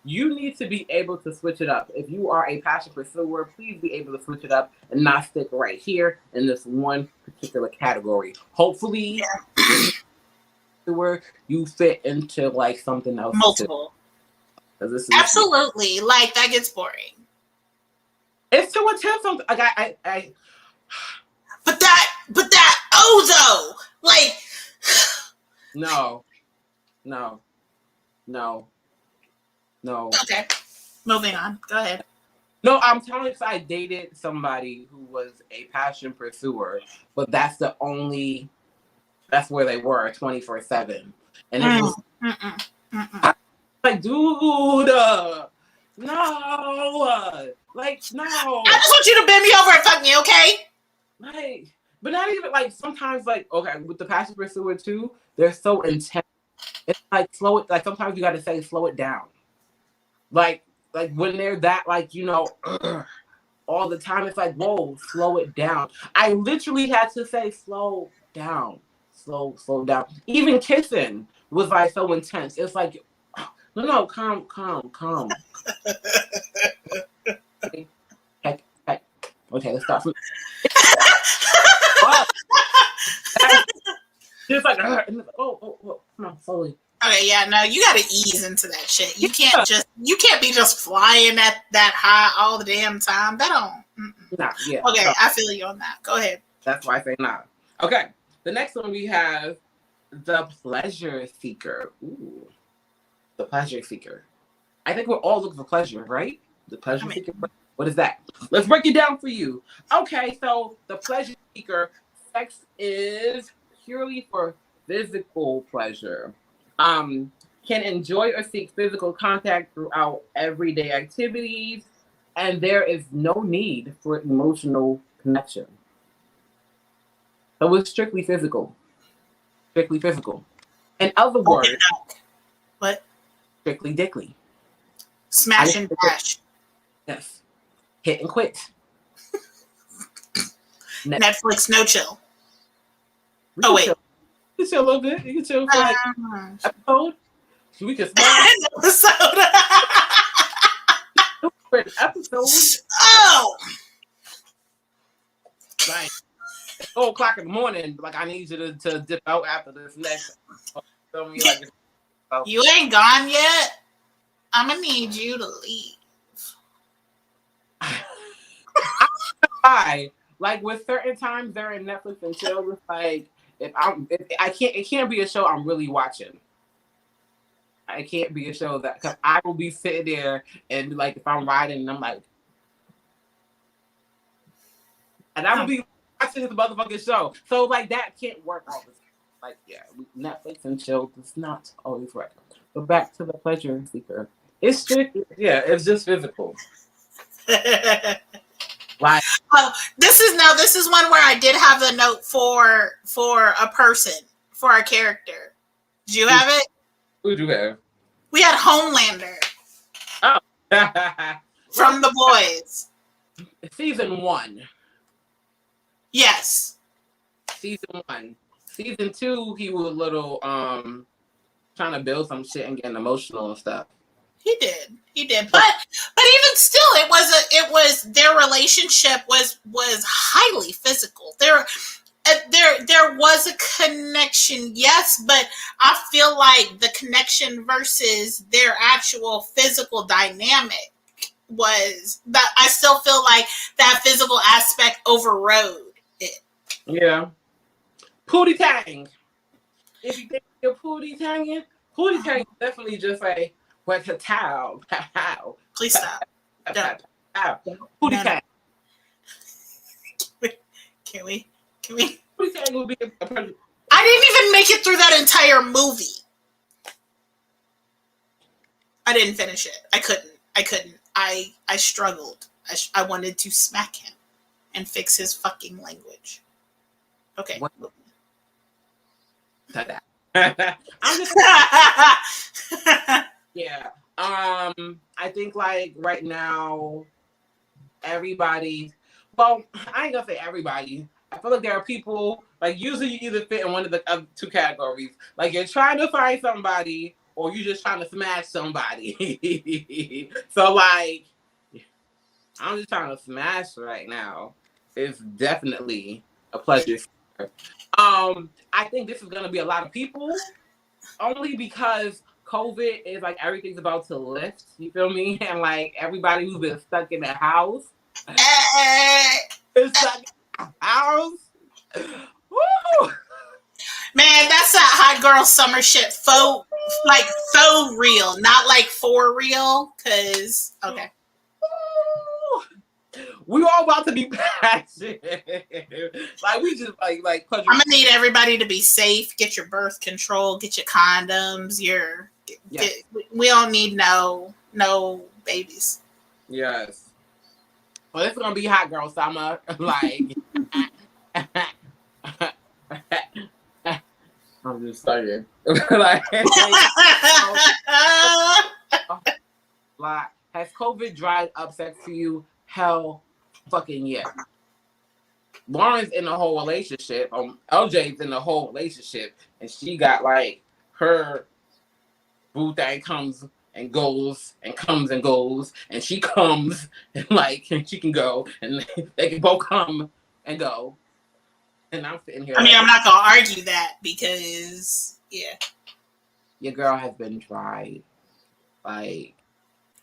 You need to be able to switch it up. If you are a passion pursuer, please be able to switch it up and not stick right here in this one particular category. Hopefully, where you fit into like something else. Multiple. Absolutely. Like that gets boring. It's too intense. Like I. But that though, like. No. Okay. Moving on. Go ahead. No, I'm telling you, I dated somebody who was a passion pursuer, but that's where they were 24/7. And it was like, dude, no. Like, no. I just want you to bend me over and fuck me, okay? Like, but not even like sometimes like, okay, with the passion pursuer too, they're so intense. It's like slow it, like sometimes you gotta say slow it down. Like when they're that like, all the time, it's like, whoa, slow it down. I literally had to say slow down. Slow down. Even kissing was like so intense. It's like, no, calm. Okay, let's start. It's like, oh, come on, slowly. Okay, yeah, no, you gotta ease into that shit. You can't be just flying that high all the damn time. That don't. Nah, yeah. Okay, no. I feel you on that. Go ahead. That's why I say nah. Okay, the next one we have the pleasure seeker. Ooh, the pleasure seeker. I think we're all looking for pleasure, right? The pleasure seeker. What is that? Let's break it down for you. Okay, so the pleasure seeker, sex is purely for physical pleasure. Can enjoy or seek physical contact throughout everyday activities, and there is no need for emotional connection. So it's strictly physical. Strictly physical. In other words, what? Strictly dickly. Smash and dash. Yes. Hit and quit. Netflix, no chill. Oh, wait. You can chill a little bit. You can chill for like episode. We can episode. For an episode. Oh! Like, 4 o'clock in the morning, like, I need you to dip out after this next. You ain't gone yet? I'm gonna need you to leave. why. Like with certain times during Netflix and chill, it's like if I can't, it can't be a show I'm really watching. It can't be a show that, because I will be sitting there and be like, if I'm riding and I'm like, and I will be watching this motherfucking show. So like that can't work all the time. Like yeah, Netflix and chill does not always work. But back to the pleasure seeker. It's just it's just physical. Like Oh, this is one where I did have a note for a person, for a character. Did you have it? who do have? We had Homelander Oh. from The Boys. Season 1. Yes. Season 1. Season 2, he was a little trying to build some shit and getting emotional and stuff. He did, but even still, it was their relationship was highly physical. There was a connection, yes, but I feel like the connection versus their actual physical dynamic was that I still feel like that physical aspect overrode it. Yeah, Pootie Tang. If you think you're Pootie Tanging, Pootie Tang is definitely just like what's a towel? Pow. Please stop. Don't. Pootie Tang. Can we? Pootie Tang will be a person. I didn't even make it through that entire movie. I didn't finish it. I couldn't. I struggled. I wanted to smack him and fix his fucking language. Okay. What? I'm just yeah. I think like right now, everybody. Well, I ain't gonna say everybody. I feel like there are people like usually you either fit in one of the other two categories. Like you're trying to find somebody, or you're just trying to smash somebody. So like, I'm just trying to smash right now. It's definitely a pleasure. I think this is gonna be a lot of people, only because COVID is like everything's about to lift. You feel me? And like everybody who's been stuck in the house is stuck in the house. Woo! Man, that's that hot girl summer shit. So real, not like for real. Cause okay. We all about to be passionate. Like we just like. I'm gonna need everybody to be safe. Get your birth control. Get your condoms. We don't need no babies. Yes. Well, it's gonna be hot girl summer. Like, I'm just saying. Like, has COVID dried up sex for you? Hell fucking yeah. Lauren's in a whole relationship. LJ's in a whole relationship, and she got like her boo thing comes and goes and comes and goes, and she comes and she can go, and they can both come and go. And I'm sitting here. I mean, I'm not gonna argue that because your girl has been dried. Like,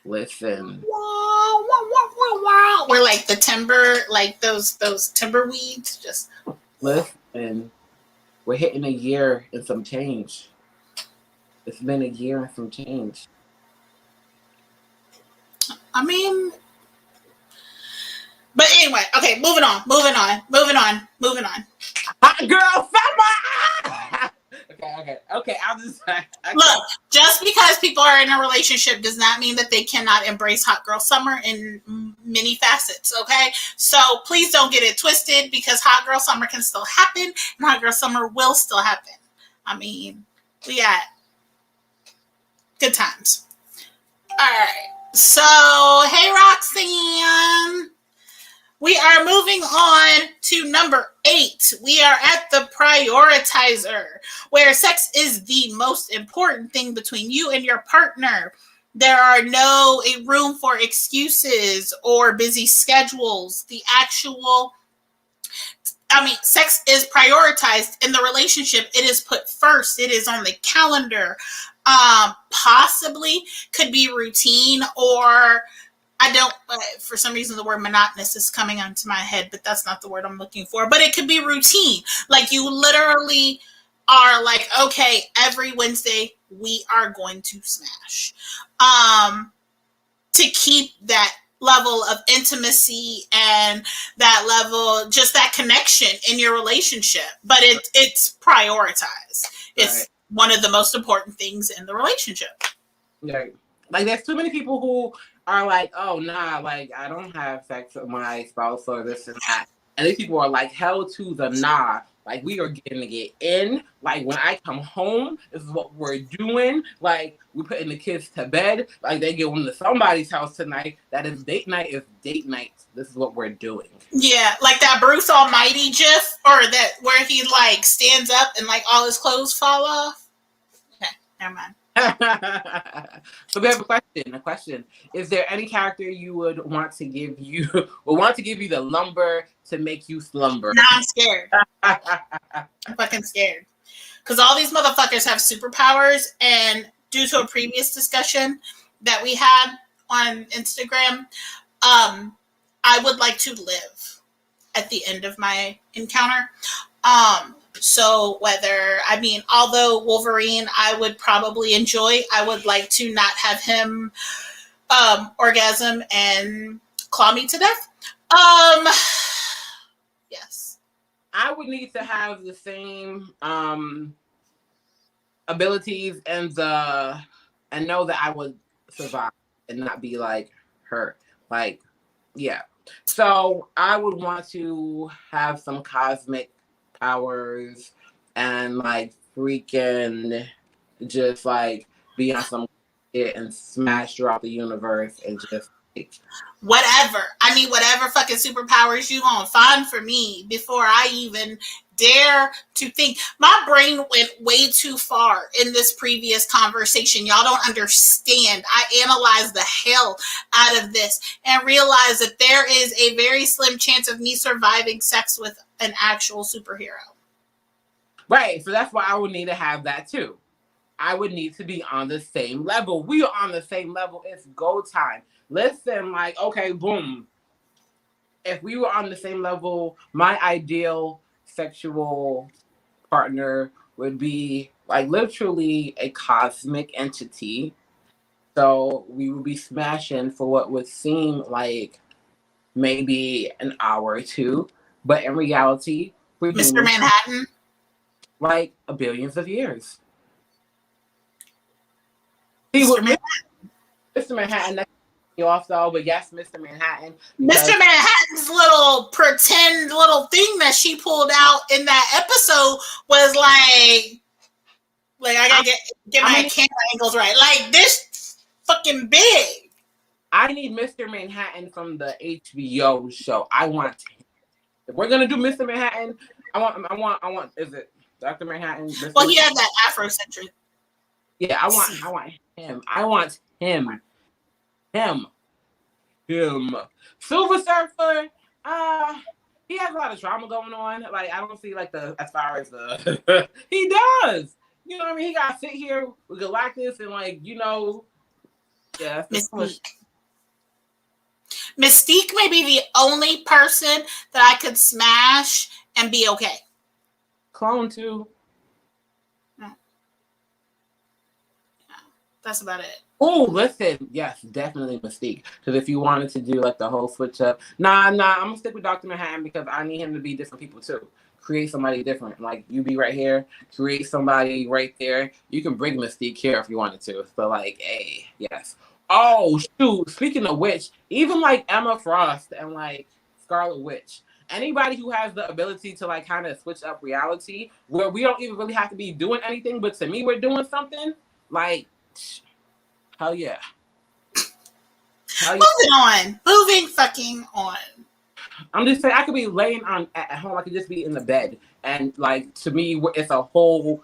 listen. We're like the timber, like those timber weeds. Just listen. We're hitting a year and some change. It's been a year and some change. I mean, but anyway, okay, moving on. Hot girl summer! Okay. I'll just look. Just because people are in a relationship does not mean that they cannot embrace hot girl summer in many facets. Okay, so please don't get it twisted because hot girl summer can still happen and hot girl summer will still happen. I mean, we got good times. All right. So, hey, Roxanne. We are moving on to number 8. We are at the prioritizer, where sex is the most important thing between you and your partner. There are no room for excuses or busy schedules. Sex is prioritized in the relationship. It is put first. It is on the calendar. Possibly could be routine or I don't, for some reason, the word monotonous is coming onto my head, but that's not the word I'm looking for. But it could be routine. Like you literally are like, okay, every Wednesday we are going to smash. To keep that level of intimacy and that level, just that connection in your relationship. But it's prioritized. It's Right. one of the most important things in the relationship. Right. Like there's too many people who are like, oh nah, like I don't have sex with my spouse or this and that. And these people are like, hell to the nah. Like we are getting to get in. Like when I come home, this is what we're doing. Like we're putting the kids to bed. Like they going to somebody's house tonight. That is date night. Is date night. This is what we're doing. Yeah, like that Bruce Almighty gif, or that where he like stands up and like all his clothes fall off. Okay, never mind. So we have a question. Is there any character you would want to give you the lumber to make you slumber? Now I'm scared. I'm fucking scared. Because all these motherfuckers have superpowers, and due to a previous discussion that we had on Instagram, I would like to live at the end of my encounter. So although Wolverine I would probably enjoy, I would like to not have him orgasm and claw me to death. Yes. I would need to have the same abilities and know that I would survive and not be like hurt. Like, yeah. So I would want to have some cosmic powers and like freaking just like be on some shit and smash throughout the universe and just like, whatever fucking superpowers you gonna find for me before I even dare to think. My brain went way too far in this previous conversation. Y'all don't understand. I analyzed the hell out of this and realized that there is a very slim chance of me surviving sex with an actual superhero. Right. So that's why I would need to have that too. I would need to be on the same level. We are on the same level. It's go time. Listen, like, okay, boom. If we were on the same level, my ideal sexual partner would be like literally a cosmic entity. So we would be smashing for what would seem like maybe an hour or two, but in reality, we're Mr. Manhattan, like a billions of years. Mr. Manhattan, that's you off though, but yes, Mr. Manhattan. Mr. Manhattan's little pretend little thing that she pulled out in that episode was like I gotta get my camera angles right. Like this fucking big. I need Mr. Manhattan from the HBO show. I want him. If we're gonna do Mr. Manhattan, I want. Is it Dr. Manhattan? Well, he has that Afrocentric. Yeah, I want him. I want him. Silver Surfer. He has a lot of drama going on. Like I don't see like as far as the he does. You know what I mean? He got to sit here with Galactus and like yeah. Mystique may be the only person that I could smash and be okay. Clone too. That's about it. Oh, listen, yes, definitely Mystique. Because if you wanted to do like the whole switch up, I'm gonna stick with Dr. Manhattan because I need him to be different people too. Create somebody different. Like you be right here, create somebody right there. You can bring Mystique here if you wanted to. So like, hey, yes. Oh shoot! Speaking of which, even like Emma Frost and like Scarlet Witch, anybody who has the ability to like kind of switch up reality, where we don't even really have to be doing anything, but to me we're doing something. Like, hell yeah. Moving fucking on. I'm just saying, I could be laying at home. I could just be in the bed, and like to me, it's a whole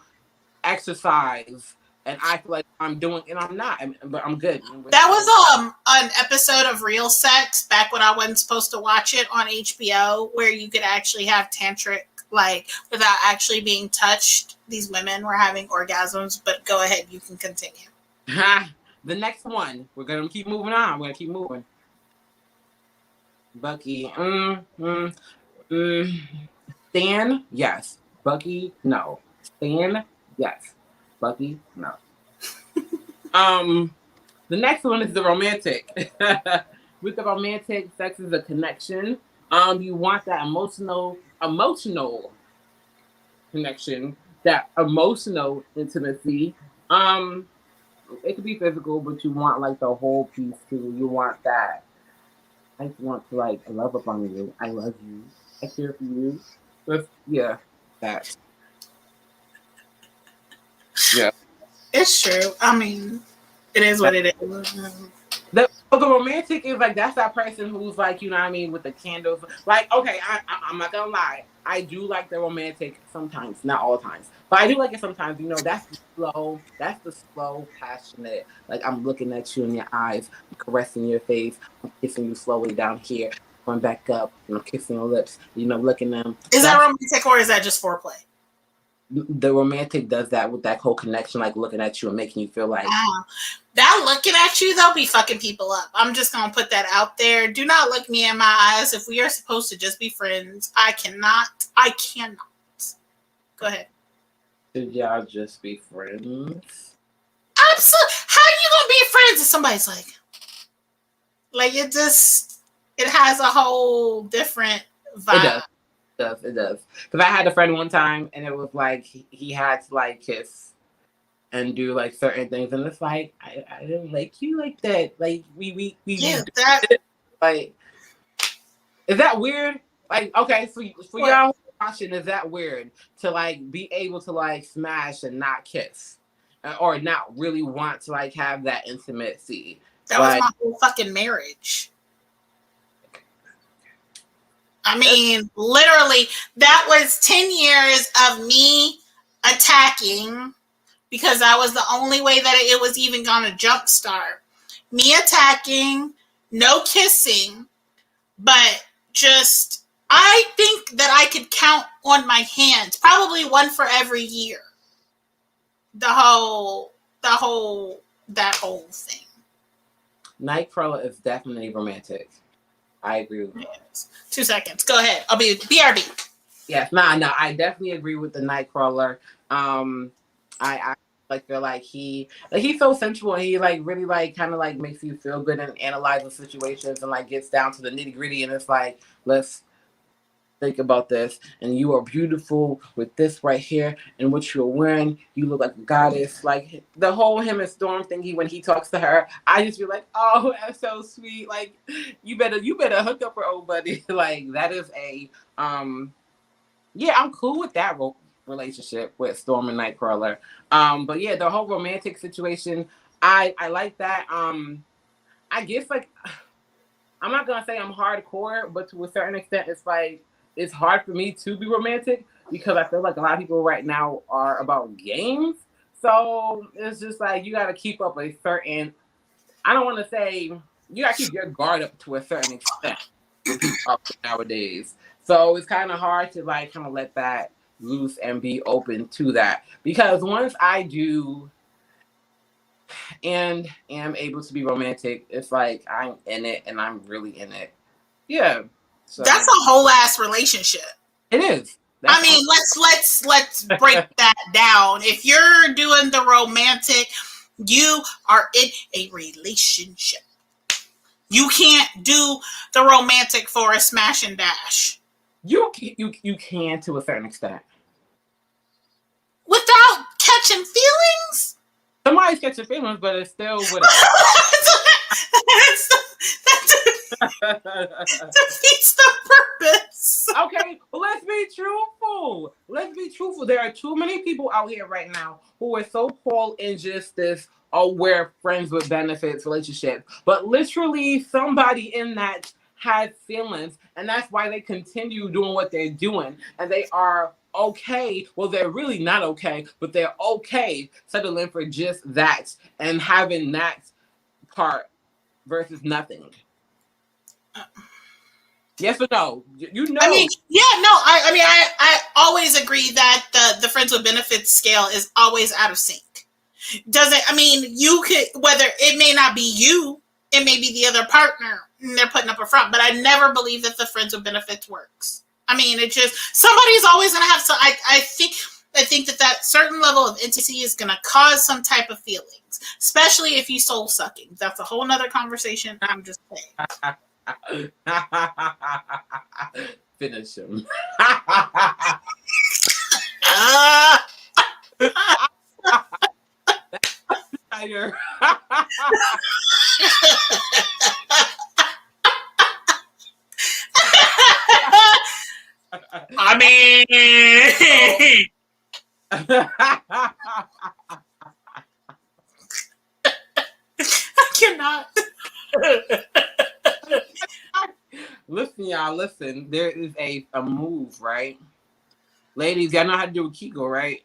exercise. And I feel like I'm doing, and I'm not, but I'm good. That was an episode of Real Sex back when I wasn't supposed to watch it on HBO, where you could actually have tantric, like without actually being touched. These women were having orgasms, but go ahead, you can continue. The next one, we're gonna keep moving on. We're gonna keep moving. Bucky. Stan, yes. Bucky, no. Stan, yes. Bucky, no. The next one is the romantic. With the romantic, sex is a connection. You want that emotional connection, that emotional intimacy. Um, it could be physical, but you want like the whole piece too. You want that. I just want to like love upon you. I love you. I care for you. Yeah, that. Yeah. It's true. I mean, it is what it is. The romantic is like that's that person who's like, you know what I mean, with the candles. Like, okay, I'm not gonna lie. I do like the romantic sometimes, not all times. But I do like it sometimes, you know, that's the slow, passionate, like I'm looking at you in your eyes, I'm caressing your face, I'm kissing you slowly down here, going back up, you know, kissing your lips, you know, looking them. Is that romantic or is that just foreplay? The romantic does that with that whole connection, like looking at you and making you feel like that looking at you, they'll be fucking people up. I'm just gonna put that out there. Do not look me in my eyes. If we are supposed to just be friends, I cannot. Go ahead. should y'all just be friends? Absolutely. How you gonna be friends if somebody's like it has a whole different vibe. It does. Because I had a friend one time, and it was like he had to like kiss and do like certain things, and it's like I didn't like you like that. Like we that like is that weird? Like okay, for y'all watching, is that weird to like be able to like smash and not kiss, or not really want to like have that intimacy? That was my whole fucking marriage. I mean, literally, that was 10 years of me attacking because that was the only way that it was even going to jumpstart. Me attacking, no kissing, but just, I think that I could count on my hands, probably one for every year. That whole thing. Nightcrawler is definitely romantic. I agree with that. Yes. 2 seconds. Go ahead. I'll be BRB. Yes, no, I definitely agree with the Nightcrawler. I like feel like he's so sensual, and he like really like kind of like makes you feel good and analyzes situations and like gets down to the nitty gritty, and it's like, let's think about this, and you are beautiful with this right here, and what you're wearing, you look like a goddess. Like the whole him and Storm thingy when he talks to her, I just feel like, oh, that's so sweet. Like you better hook up her old buddy. Like that is a yeah, I'm cool with that relationship with Storm and Nightcrawler. But yeah, the whole romantic situation, I like that. I guess like I'm not gonna say I'm hardcore, but to a certain extent, it's like it's hard for me to be romantic because I feel like a lot of people right now are about games. So it's just like you gotta keep up a certain. I don't want to say you gotta keep your guard up to a certain extent nowadays. So it's kind of hard to like kind of let that loose and be open to that, because once I do and am able to be romantic, it's like I'm in it and I'm really in it. Yeah. So that's a whole ass relationship. It is. I mean, let's break that down. If you're doing the romantic, you are in a relationship. You can't do the romantic for a smash and dash. You can to a certain extent. Without catching feelings? Somebody's catching feelings, but it's still with that defeats the purpose. Okay, well, let's be truthful. There are too many people out here right now who are so caught in just this, oh, we're friends with benefits relationship. But literally somebody in that has feelings, and that's why they continue doing what they're doing. And they are okay. Well, they're really not okay, but they're okay settling for just that and having that part versus nothing. Yes or no? You know. I mean, yeah, no. I always agree that the friends with benefits scale is always out of sync. Does it? I mean, you could, whether it may not be you, it may be the other partner and they're putting up a front. But I never believe that the friends with benefits works. I mean, it just, somebody's always going to have some, I think that certain level of intimacy is going to cause some type of feelings, especially if you soul sucking. That's a whole nother conversation. I'm just saying. Finish him. I mean, I cannot. Listen, y'all, listen. There is a move, right? Ladies, y'all know how to do a Kegel, right?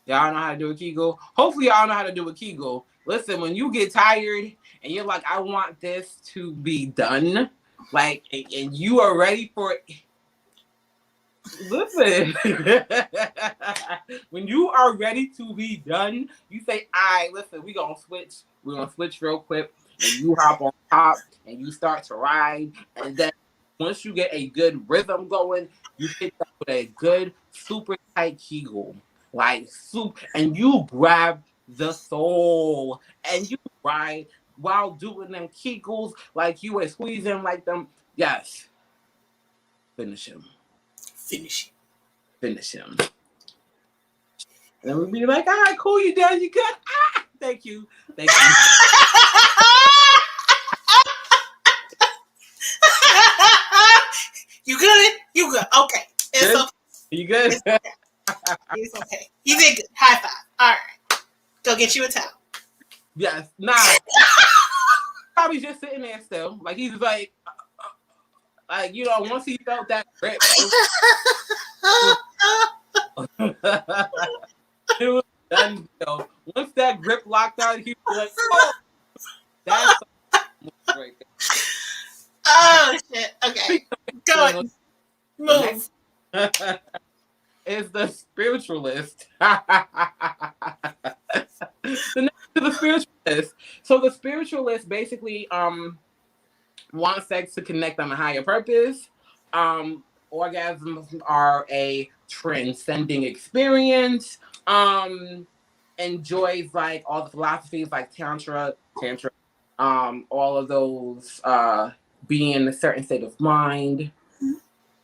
Y'all know how to do a Kegel? Hopefully, y'all know how to do a Kegel. Listen, when you get tired and you're like, I want this to be done, like, and you are ready for it. Listen, when you are ready to be done, you say, all right, listen, we're going to switch. We're going to switch real quick. And you hop on top and you start to ride. And then once you get a good rhythm going, you hit that with a good, super tight Kegel. Like, soup. And you grab the soul. And you ride while doing them Kegels like you were squeezing like them. Yes. Finish him. Finish him. And then we'll be like, all right, cool, you done, you good? Ah, thank you. Thank you. You good? You good. Okay. It's Good? okay. You good? It's okay. It's okay. You did good. High five. All right. Go get you a towel. Yes. Nah. Probably just sitting there still. Like, he's like, you know, once he felt that grip, it was done. You know. Once that grip locked out, he was like, oh, that's right there. Oh, shit. Okay. Go. Move. Is the spiritualist. The next is the spiritualist. So the spiritualist basically wants sex to connect on a higher purpose. Orgasms are a transcending experience. Enjoys like all the philosophies like tantra, all of those being in a certain state of mind.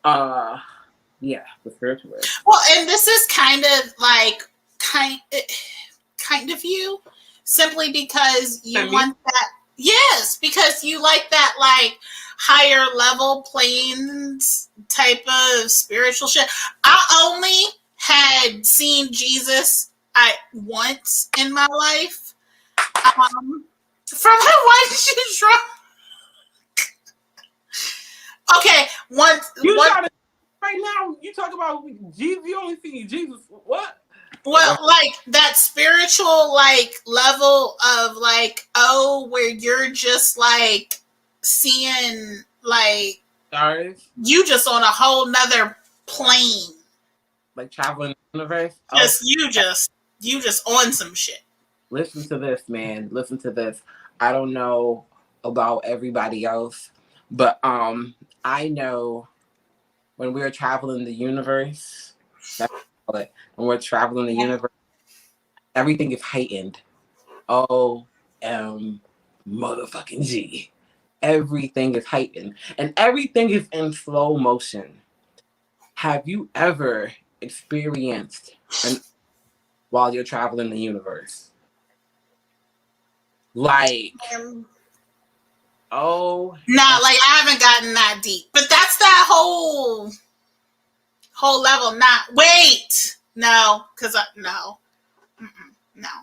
Yeah, the spiritualist. Well, and this is kind of like kind of you, simply because you want that. Yes, because you like that like higher level planes type of spiritual shit. I only had seen Jesus once in my life. From why did you draw? Okay, once. Right now, you talk about Jesus. You only see Jesus. What? Well, like that spiritual like level of like, oh, where you're just like seeing like stars. You just on a whole nother plane. Like traveling the universe. Just you just on some shit. Listen to this, man. Listen to this. I don't know about everybody else, but I know when we're traveling the universe, that's what I call it. When we're traveling the universe, everything is heightened. Motherfucking G. Everything is heightened. And everything is in slow motion. Have you ever experienced while you're traveling the universe? Like, like I haven't gotten that deep, but that's that whole level. No, because no.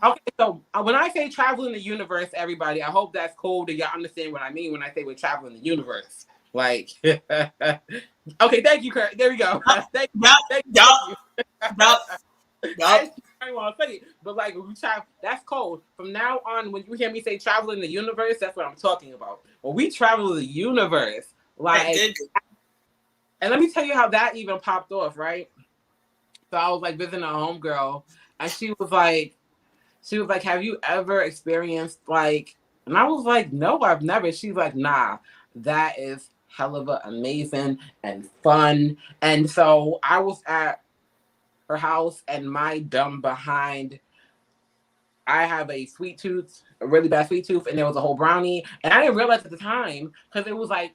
Okay, so when I say traveling the universe, everybody, I hope that's cool that y'all understand what I mean when I say we're traveling the universe. Like, okay, thank you, Kurt. There we go. Thank you. I want to say it, but like when we travel, that's cold. From now on, when you hear me say traveling the universe, that's what I'm talking about. When we travel the universe, like, and let me tell you how that even popped off, right? So I was like visiting a homegirl, and she was like, have you ever experienced like And I was like, no, I've never. She's like, nah, that is hell of a amazing and fun. And so I was at her house, and my dumb behind, I have a sweet tooth, a really bad sweet tooth, and there was a whole brownie. And I didn't realize at the time because it was like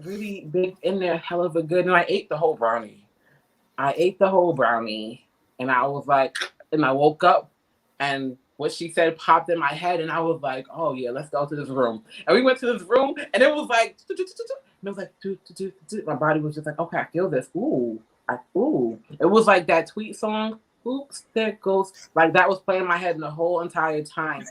really big in there, hell of a good. And I ate the whole brownie. I ate the whole brownie, and I was like, and I woke up, and what she said popped in my head, and I was like, oh yeah, let's go to this room. And we went to this room, and it was like, and it was like, my body was just like, okay, I feel this. Ooh, ooh. It was like that tweet song. Oops, there goes. Like that was playing in my head the whole entire time.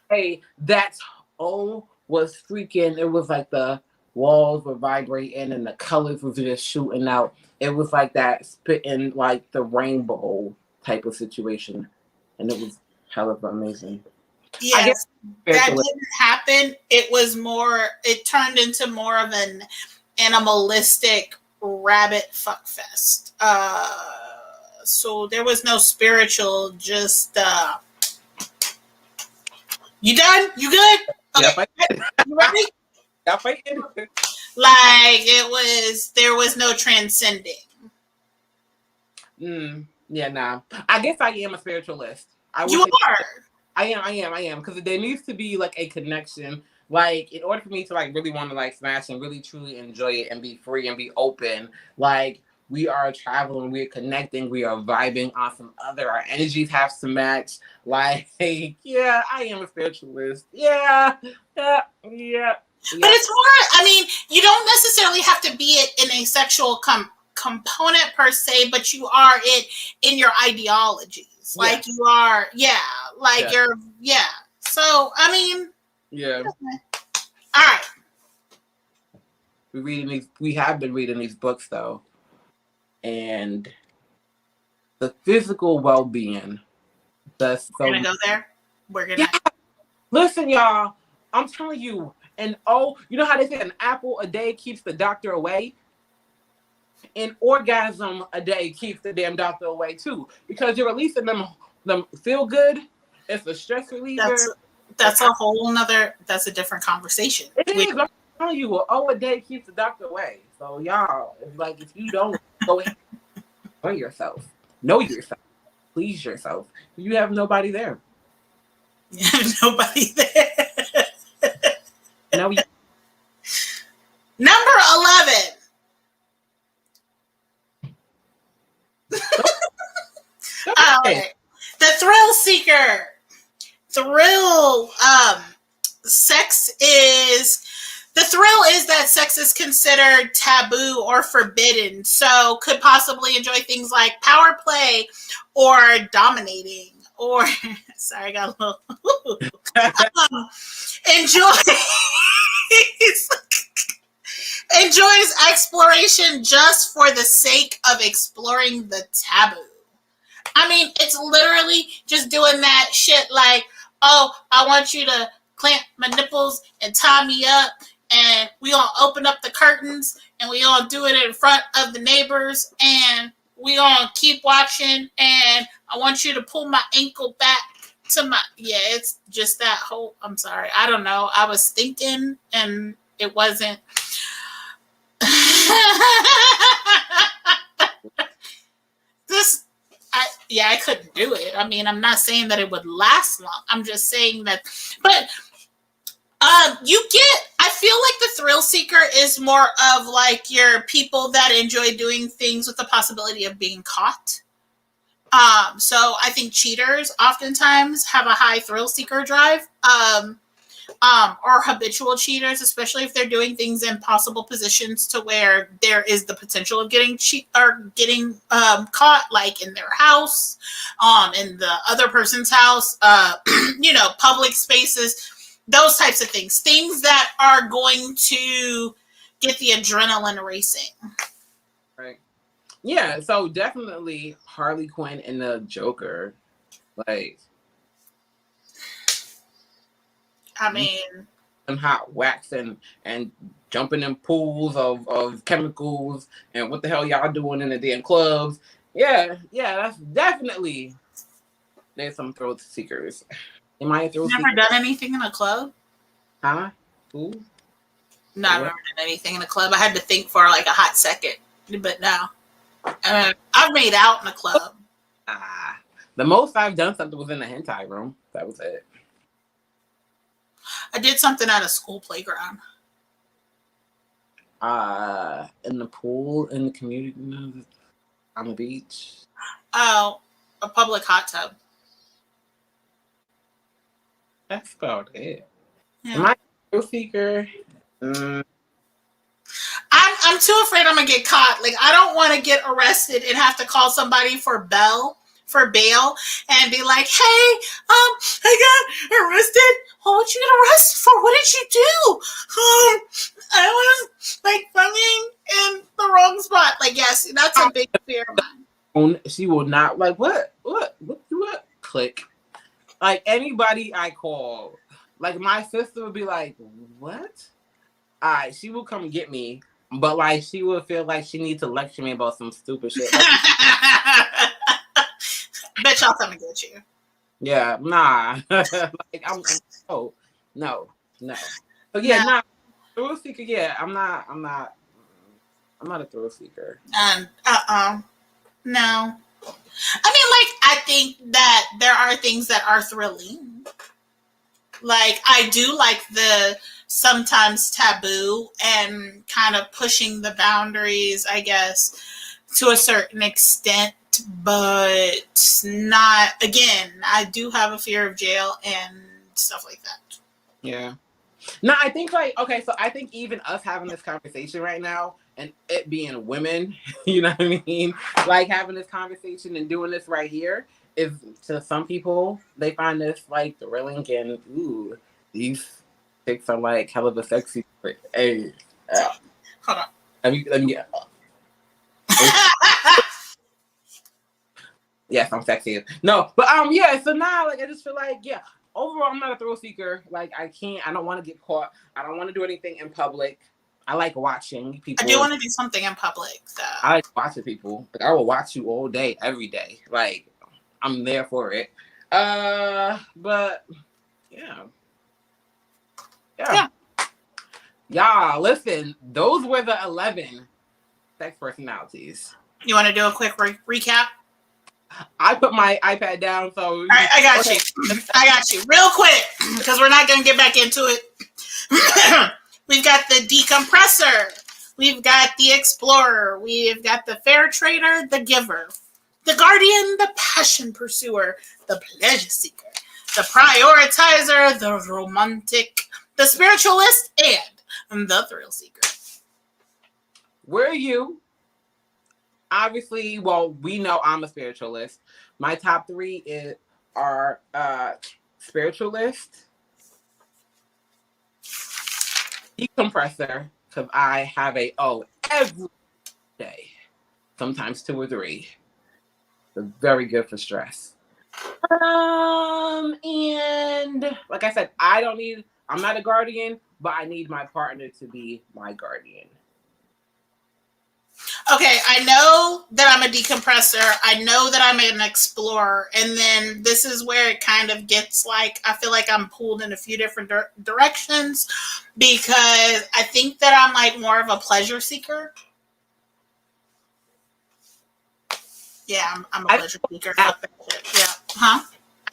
Hey, that's was freaking. It was like the walls were vibrating and the colors was just shooting out. It was like that spitting like the rainbow type of situation, and it was hell of amazing. Yes, that didn't happen. It was more. It turned into more of an animalistic rabbit fuck fest. So there was no spiritual. Just you done? You good? Okay. Yep, you ready? Yep, like there was no transcending. Yeah, nah. I guess I am a spiritualist. You are. I am. Because there needs to be like a connection. Like in order for me to like really want to like smash and really truly enjoy it and be free and be open, like we are traveling, we're connecting, we are vibing on some other, our energies have to match. Like, yeah, I am a spiritualist. Yeah. But it's more, I mean, you don't necessarily have to be it in a sexual component per se, but you are it in your ideologies. Like you are, you're, So, I mean. Yeah. All right. We have been reading these books though. And the physical well-being. We're gonna go there. We're gonna listen, y'all. I'm telling you, and you know how they say an apple a day keeps the doctor away? An orgasm a day keeps the damn doctor away too. Because you're releasing them feel good. It's a stress reliever. That's a whole nother, that's a different conversation. It is. I'm telling you, a day keeps the doctor away. So y'all, if you don't go ahead, know yourself, please yourself. You have nobody there. You have nobody there. No. Number 11. Okay. The thrill seeker. The thrill is that sex is considered taboo or forbidden, so could possibly enjoy things like power play or dominating or sorry, I got a little enjoys exploration just for the sake of exploring the taboo. I mean, it's literally just doing that shit like, oh, I want you to clamp my nipples and tie me up, and we gonna open up the curtains, and we gonna do it in front of the neighbors, and we gonna keep watching, and I want you to pull my ankle back to my, it's just that whole, I'm sorry, I don't know, I was thinking, and it wasn't. I couldn't do it. I mean, I'm not saying that it would last long. I'm just saying that, but I feel like the thrill seeker is more of like your people that enjoy doing things with the possibility of being caught. So I think cheaters oftentimes have a high thrill seeker drive. Or habitual cheaters, especially if they're doing things in possible positions to where there is the potential of getting caught, like in their house, in the other person's house, public spaces, those types of things that are going to get the adrenaline racing. Right. Yeah. So definitely Harley Quinn and the Joker, like. I mean, and hot wax and jumping in pools of chemicals and what the hell y'all doing in the damn clubs? Yeah, that's definitely there's some thrill seekers. Am I a thrill Never seeker? done anything in a club? Huh? Ooh. No, I've never done anything in a club. I had to think for like a hot second, but no. I've made out in a club. The most I've done something was in the hentai room. That was it. I did something at a school playground. In the pool, in the community, on the beach. Oh, a public hot tub. That's about it. Yeah. Am I a thrill seeker? I'm too afraid I'm gonna get caught. Like, I don't want to get arrested and have to call somebody for bail and be like, hey, I got arrested. What would you get arrested for? What did you do? I was like fucking in the wrong spot. Like, yes, that's a big fear of mine. She will not like what? Click. Like anybody I call, like my sister would be like, what? She will come get me, but like she will feel like she needs to lecture me about some stupid shit. Bet y'all come and get you. Yeah, nah. Like no. But yeah, nah. Thrill seeker. Yeah, I'm not a thrill seeker. No. I mean, like, I think that there are things that are thrilling. Like, I do like the sometimes taboo and kind of pushing the boundaries, I guess, to a certain extent, but not, again, I do have a fear of jail and stuff like that. Yeah. No, I think like, okay, so I think even us having this conversation right now and it being women, you know what I mean? Like having this conversation and doing this right here is, to some people, they find this like thrilling and, ooh, these chicks are like hell of a sexy. Hey, Hold on. let me get. Yes, I'm sexy. No, but yeah. So now, like, I just feel like, yeah. Overall, I'm not a thrill seeker. Like, I don't want to get caught. I don't want to do anything in public. I like watching people. I do want to do something in public, though. I like watching people. Like, I will watch you all day, every day. Like, I'm there for it. But yeah. Y'all, listen. Those were the 11 sex personalities. You want to do a quick recap? I put my iPad down, so all right, I got you. Real quick, because we're not going to get back into it. We've got the decompressor. We've got the explorer. We've got the fair trader, the giver, the guardian, the passion pursuer, the pleasure seeker, the prioritizer, the romantic, the spiritualist, and the thrill seeker. Where are you? Obviously, well, we know I'm a spiritualist. My top 3 are spiritualist, decompressor, because I have every day, sometimes 2 or 3. They're very good for stress. And like I said, I'm not a guardian, but I need my partner to be my guardian. Okay, I know that I'm a decompressor. I know that I'm an explorer. And then this is where it kind of gets like, I feel like I'm pulled in a few different directions because I think that I'm like more of a pleasure seeker. Yeah, I'm a pleasure seeker. Fuck that shit. Yeah. Huh?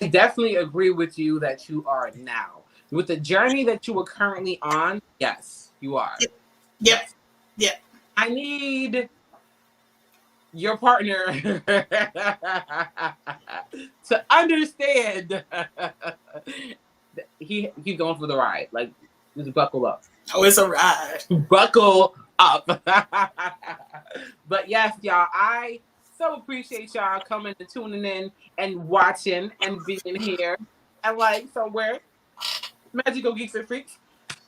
I definitely agree with you that you are now. With the journey that you are currently on, yes, you are. Yep. Yep. I need your partner to understand he's going for the ride. Like, just buckle up. Oh, it's a ride. Buckle up. But yes, y'all, I so appreciate y'all coming and tuning in and watching and being here. And like, so we're Magical Geeks and Freaks.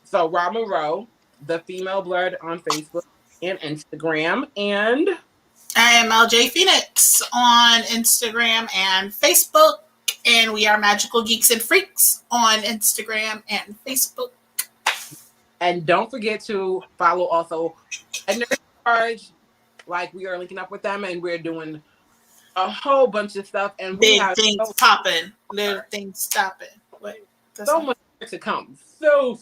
So Rob Monroe, the female blood on Facebook and Instagram, and I am LJ Phoenix on Instagram and Facebook, and we are Magical Geeks and Freaks on Instagram and Facebook. And don't forget to follow also a Nurse Charge. Like, we are linking up with them, and we're doing a whole bunch of stuff. And we big have things popping, little things stopping. Wait, so much to come. So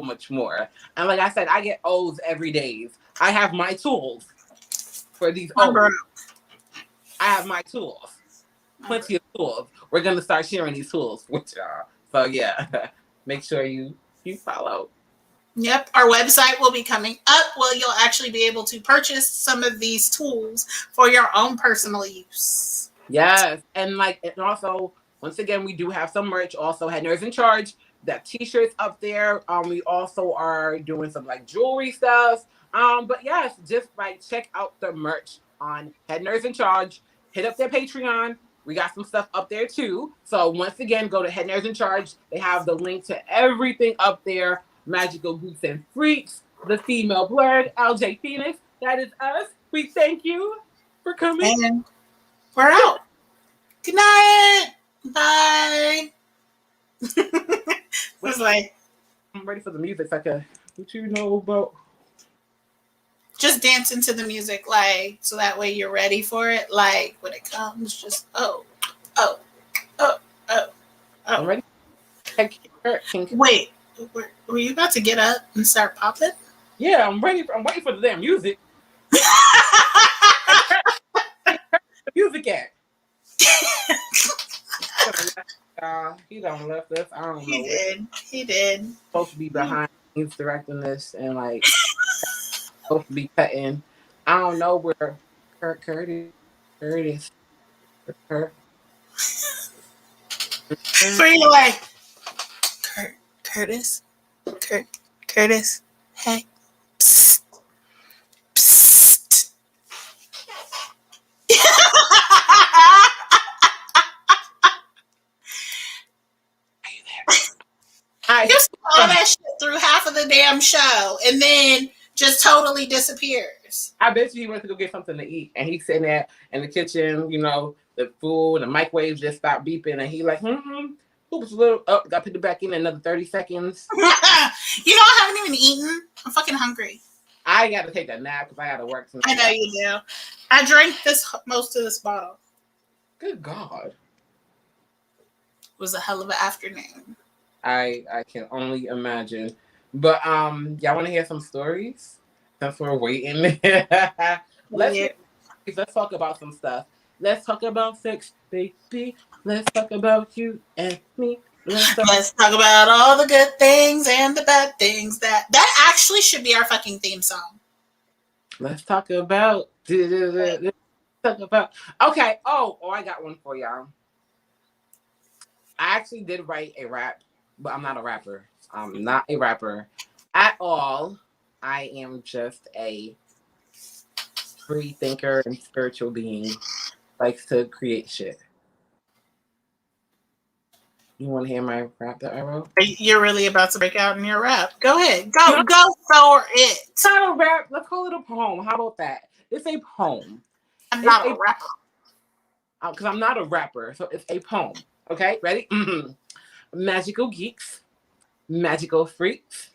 much more. And like I said, I get O's every day. I have my tools for these O's. I have my tools. Plenty of tools. We're gonna start sharing these tools with y'all. So yeah, make sure you follow. Yep, our website will be coming up where you'll actually be able to purchase some of these tools for your own personal use. Yes, and also once again we do have some merch. Also, Head Nerds in Charge. That T-shirts up there. We also are doing some like jewelry stuff. But yes, just like check out the merch on Head Nerds in Charge. Hit up their Patreon. We got some stuff up there too. So once again, go to Head Nerds in Charge. They have the link to everything up there. Magical Geeks and Freaks, the female blurred, LJ Phoenix. That is us. We thank you for coming. And we're out. Good night. Bye. Was like, I'm ready for the music. Like what you know about? Just dance into the music, like, so that way you're ready for it. Like when it comes, just oh. I'm ready. Wait, were you about to get up and start popping? Yeah, I'm ready. I'm waiting for the damn music. The music at. He done left us. I don't know. He did. Supposed to be behind scenes directing this and like supposed to be cutting. I don't know where Curtis. So you're like, Curtis, hey, psst, psst. You see all that shit through half of the damn show, and then just totally disappears. I bet you he went to go get something to eat, and he's sitting there in the kitchen. You know, the food, the microwave just stopped beeping, and he like, oops, a little up. Got to put it back in another 30 seconds. You know, I haven't even eaten. I'm fucking hungry. I got to take a nap because I got to work tonight. I know you do. I drank most of this bottle. Good God. It was a hell of an afternoon. I can only imagine. But y'all want to hear some stories? Since we're waiting. Let's talk about some stuff. Let's talk about sex, baby. Let's talk about you and me. Let's talk about all the good things and the bad things. That actually should be our fucking theme song. Let's talk about. Okay. Oh, I got one for y'all. I actually did write a rap, but I'm not a rapper. I'm not a rapper at all. I am just a free thinker and spiritual being. Likes to create shit. You want to hear my rap that I wrote? You're really about to break out in your rap. Go ahead. Go for it. It's not a rap. Let's call it a poem. How about that? It's a poem. I'm not a rapper. Because I'm not a rapper. So it's a poem. Okay? Ready? Magical Geeks. Magical Freaks.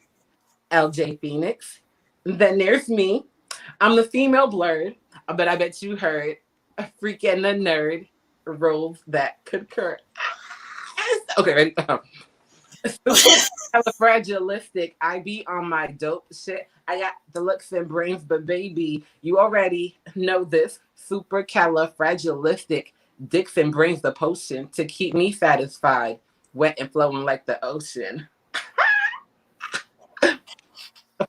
LJ Phoenix. Then there's me. I'm the female blurred. But I bet you heard a freak and a nerd. Roles that concur. Okay, ready? Fragilistic. I be on my dope shit. I got the looks and brains, but baby, you already know this. Super califragilistic. Dicks and brains the potion to keep me satisfied. Wet and flowing like the ocean.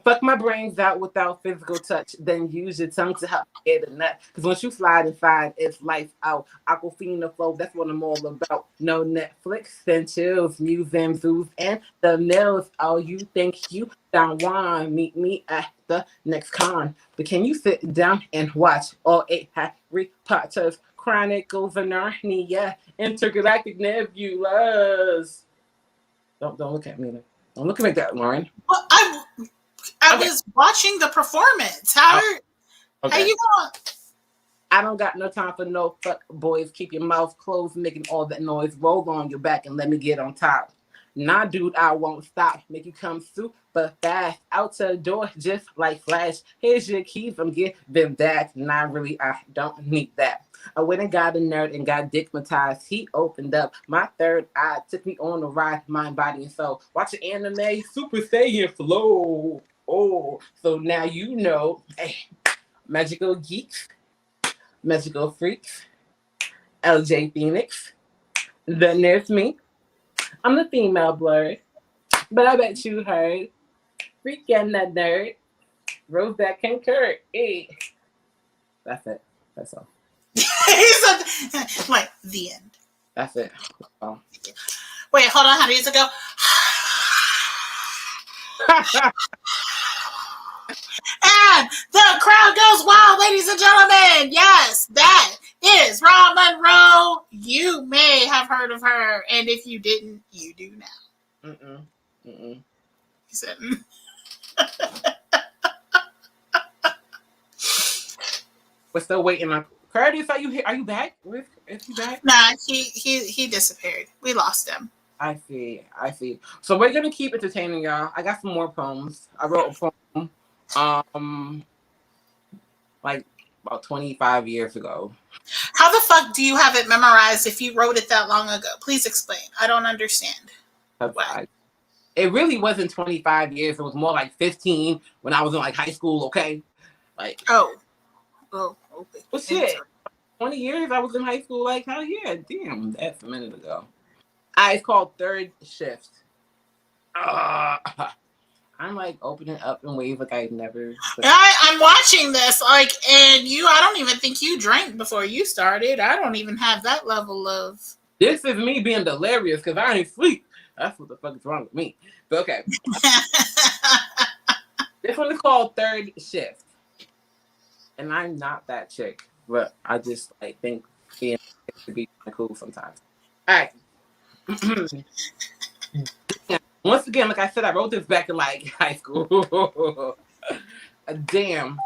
Fuck my brains out without physical touch, then use your tongue to help get a nut. Because once you slide inside, it's life out. Aquafina flow, that's what I'm all about. No Netflix and chills, museum zoos, and the nails. Oh, you think you don't want to meet me at the next con. But can you sit down and watch all 8 Harry Potters, Chronicles of Narnia, Intergalactic Nebulas? Don't look at me. Don't look at me like that, Lauren. Well, I was watching the performance. How you going? I don't got no time for no fuck boys. Keep your mouth closed, making all that noise. Roll on your back and let me get on top. Nah, dude, I won't stop. Make you come super fast. Out to the door just like Flash. Here's your keys. I'm giving that. Nah, really, I don't need that. I went and got a nerd and got digmatized. He opened up my third eye, took me on a ride, mind, body, and soul. Watching anime, Super Saiyan flow. Oh, so now you know. Hey, magical geeks, magical freaks, LJ Phoenix. Then there's me. I'm the female blurred, but I bet you heard. Freaking that nerd. Rose that concurred. Hey. That's it. That's all. Like the end. That's it. Oh. Wait, hold on. How does it go? And the crowd goes wild, ladies and gentlemen. Yes, that is Raw Monroe. You may have heard of her, and if you didn't, you do now. He said, We're still waiting on Curtis. Are you here? Are you back? Is he back? Nah, he disappeared. We lost him. I see. So we're gonna keep entertaining y'all. I got some more poems. I wrote a poem, like about 25 years ago. How the fuck do you have it memorized if you wrote it that long ago? Please explain. I don't understand. It really wasn't 25 years. It was more like 15 when I was in like high school. Okay, like oh, okay. Well, shit. 20 years I was in high school. Like hell yeah, damn, that's a minute ago. It's called Third Shift. I'm like opening up in ways like I've never. I'm watching this, like, and I don't even think you drank before you started. I don't even have that level of. This is me being delirious because I ain't sleep. That's what the fuck is wrong with me. But okay. This one is called Third Shift. And I'm not that chick, but I just like think being to be cool sometimes. All right. Once again, like I said, I wrote this back in like high school. Damn.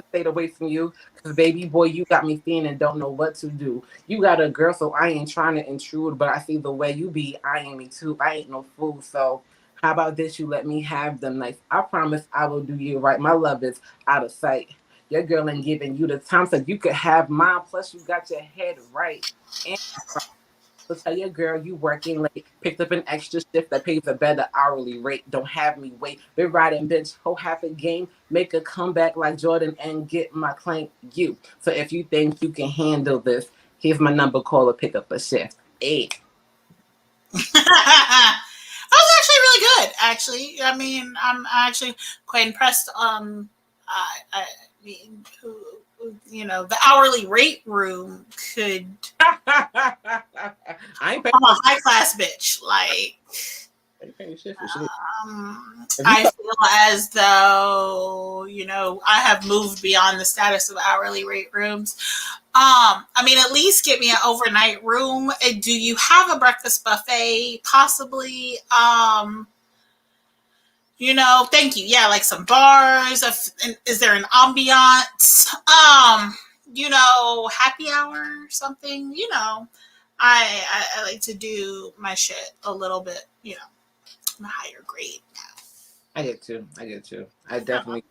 Stayed away from you because baby boy, you got me feeling and don't know what to do. You got a girl, so I ain't trying to intrude, but I see the way you be eyeing me too. I ain't no fool, so how about this? You let me have them nights. I promise I will do you right. My love is out of sight. Your girl ain't giving you the time so you could have mine. Plus you got your head right. And so tell your girl you working late. Picked up an extra shift that pays a better hourly rate. Don't have me wait. Been riding bench, whole half a game. Make a comeback like Jordan and get my claim you. So if you think you can handle this, here's my number. Call or pick up a shift. 8. That was actually really good. Actually, I mean, I'm actually quite impressed. I mean, the hourly rate room could. I'm a high class bitch. Like, I feel as though I have moved beyond the status of hourly rate rooms. I mean, at least get me an overnight room. Do you have a breakfast buffet? Possibly. Thank you. Yeah, like some bars. Is there an ambiance? Happy hour or something. I like to do my shit a little bit, on a higher grade now. I did too. I definitely.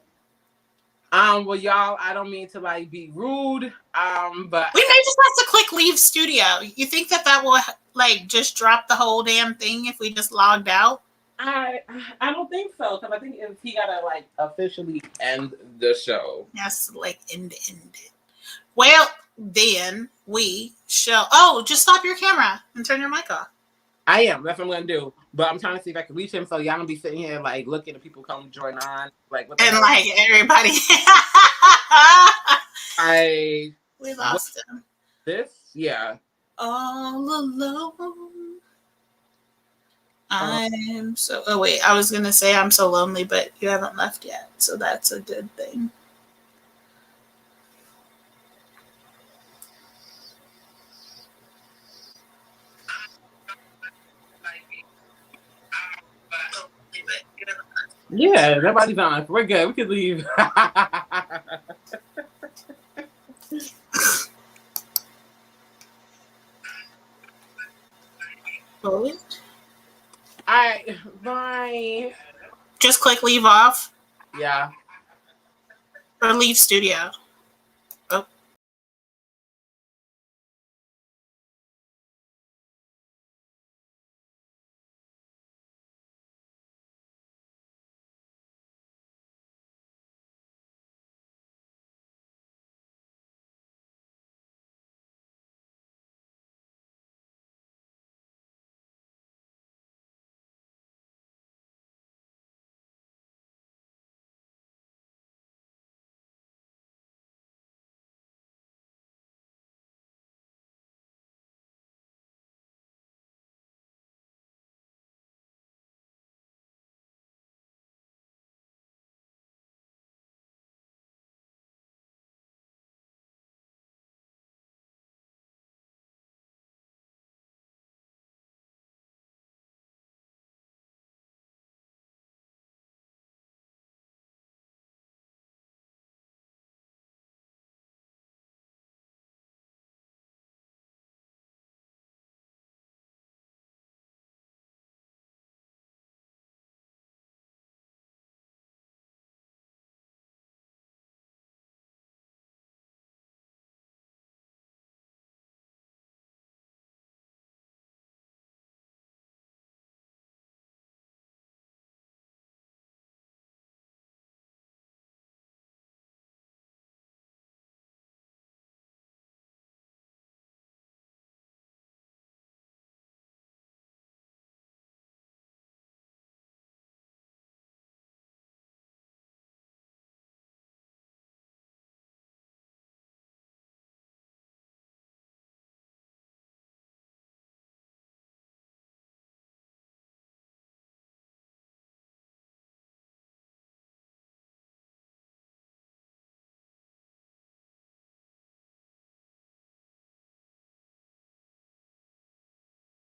Well, y'all, I don't mean to like be rude. But we may just have to click leave studio. You think that will like just drop the whole damn thing if we just logged out? I don't think so, because I think he gotta like officially end the show. Yes, like end it. Well, then we shall. Oh, just stop your camera and turn your mic off. I am. That's what I'm gonna do. But I'm trying to see if I can reach him, so y'all gonna be sitting here like looking at people come join on, like what the and hell? Like everybody. We lost him. This, yeah. All alone. I'm so. Oh wait, I was gonna say I'm so lonely, but you haven't left yet, so that's a good thing. Yeah, nobody's on. We're good. We can leave. All right, bye. Just click leave off. Yeah. Or leave studio.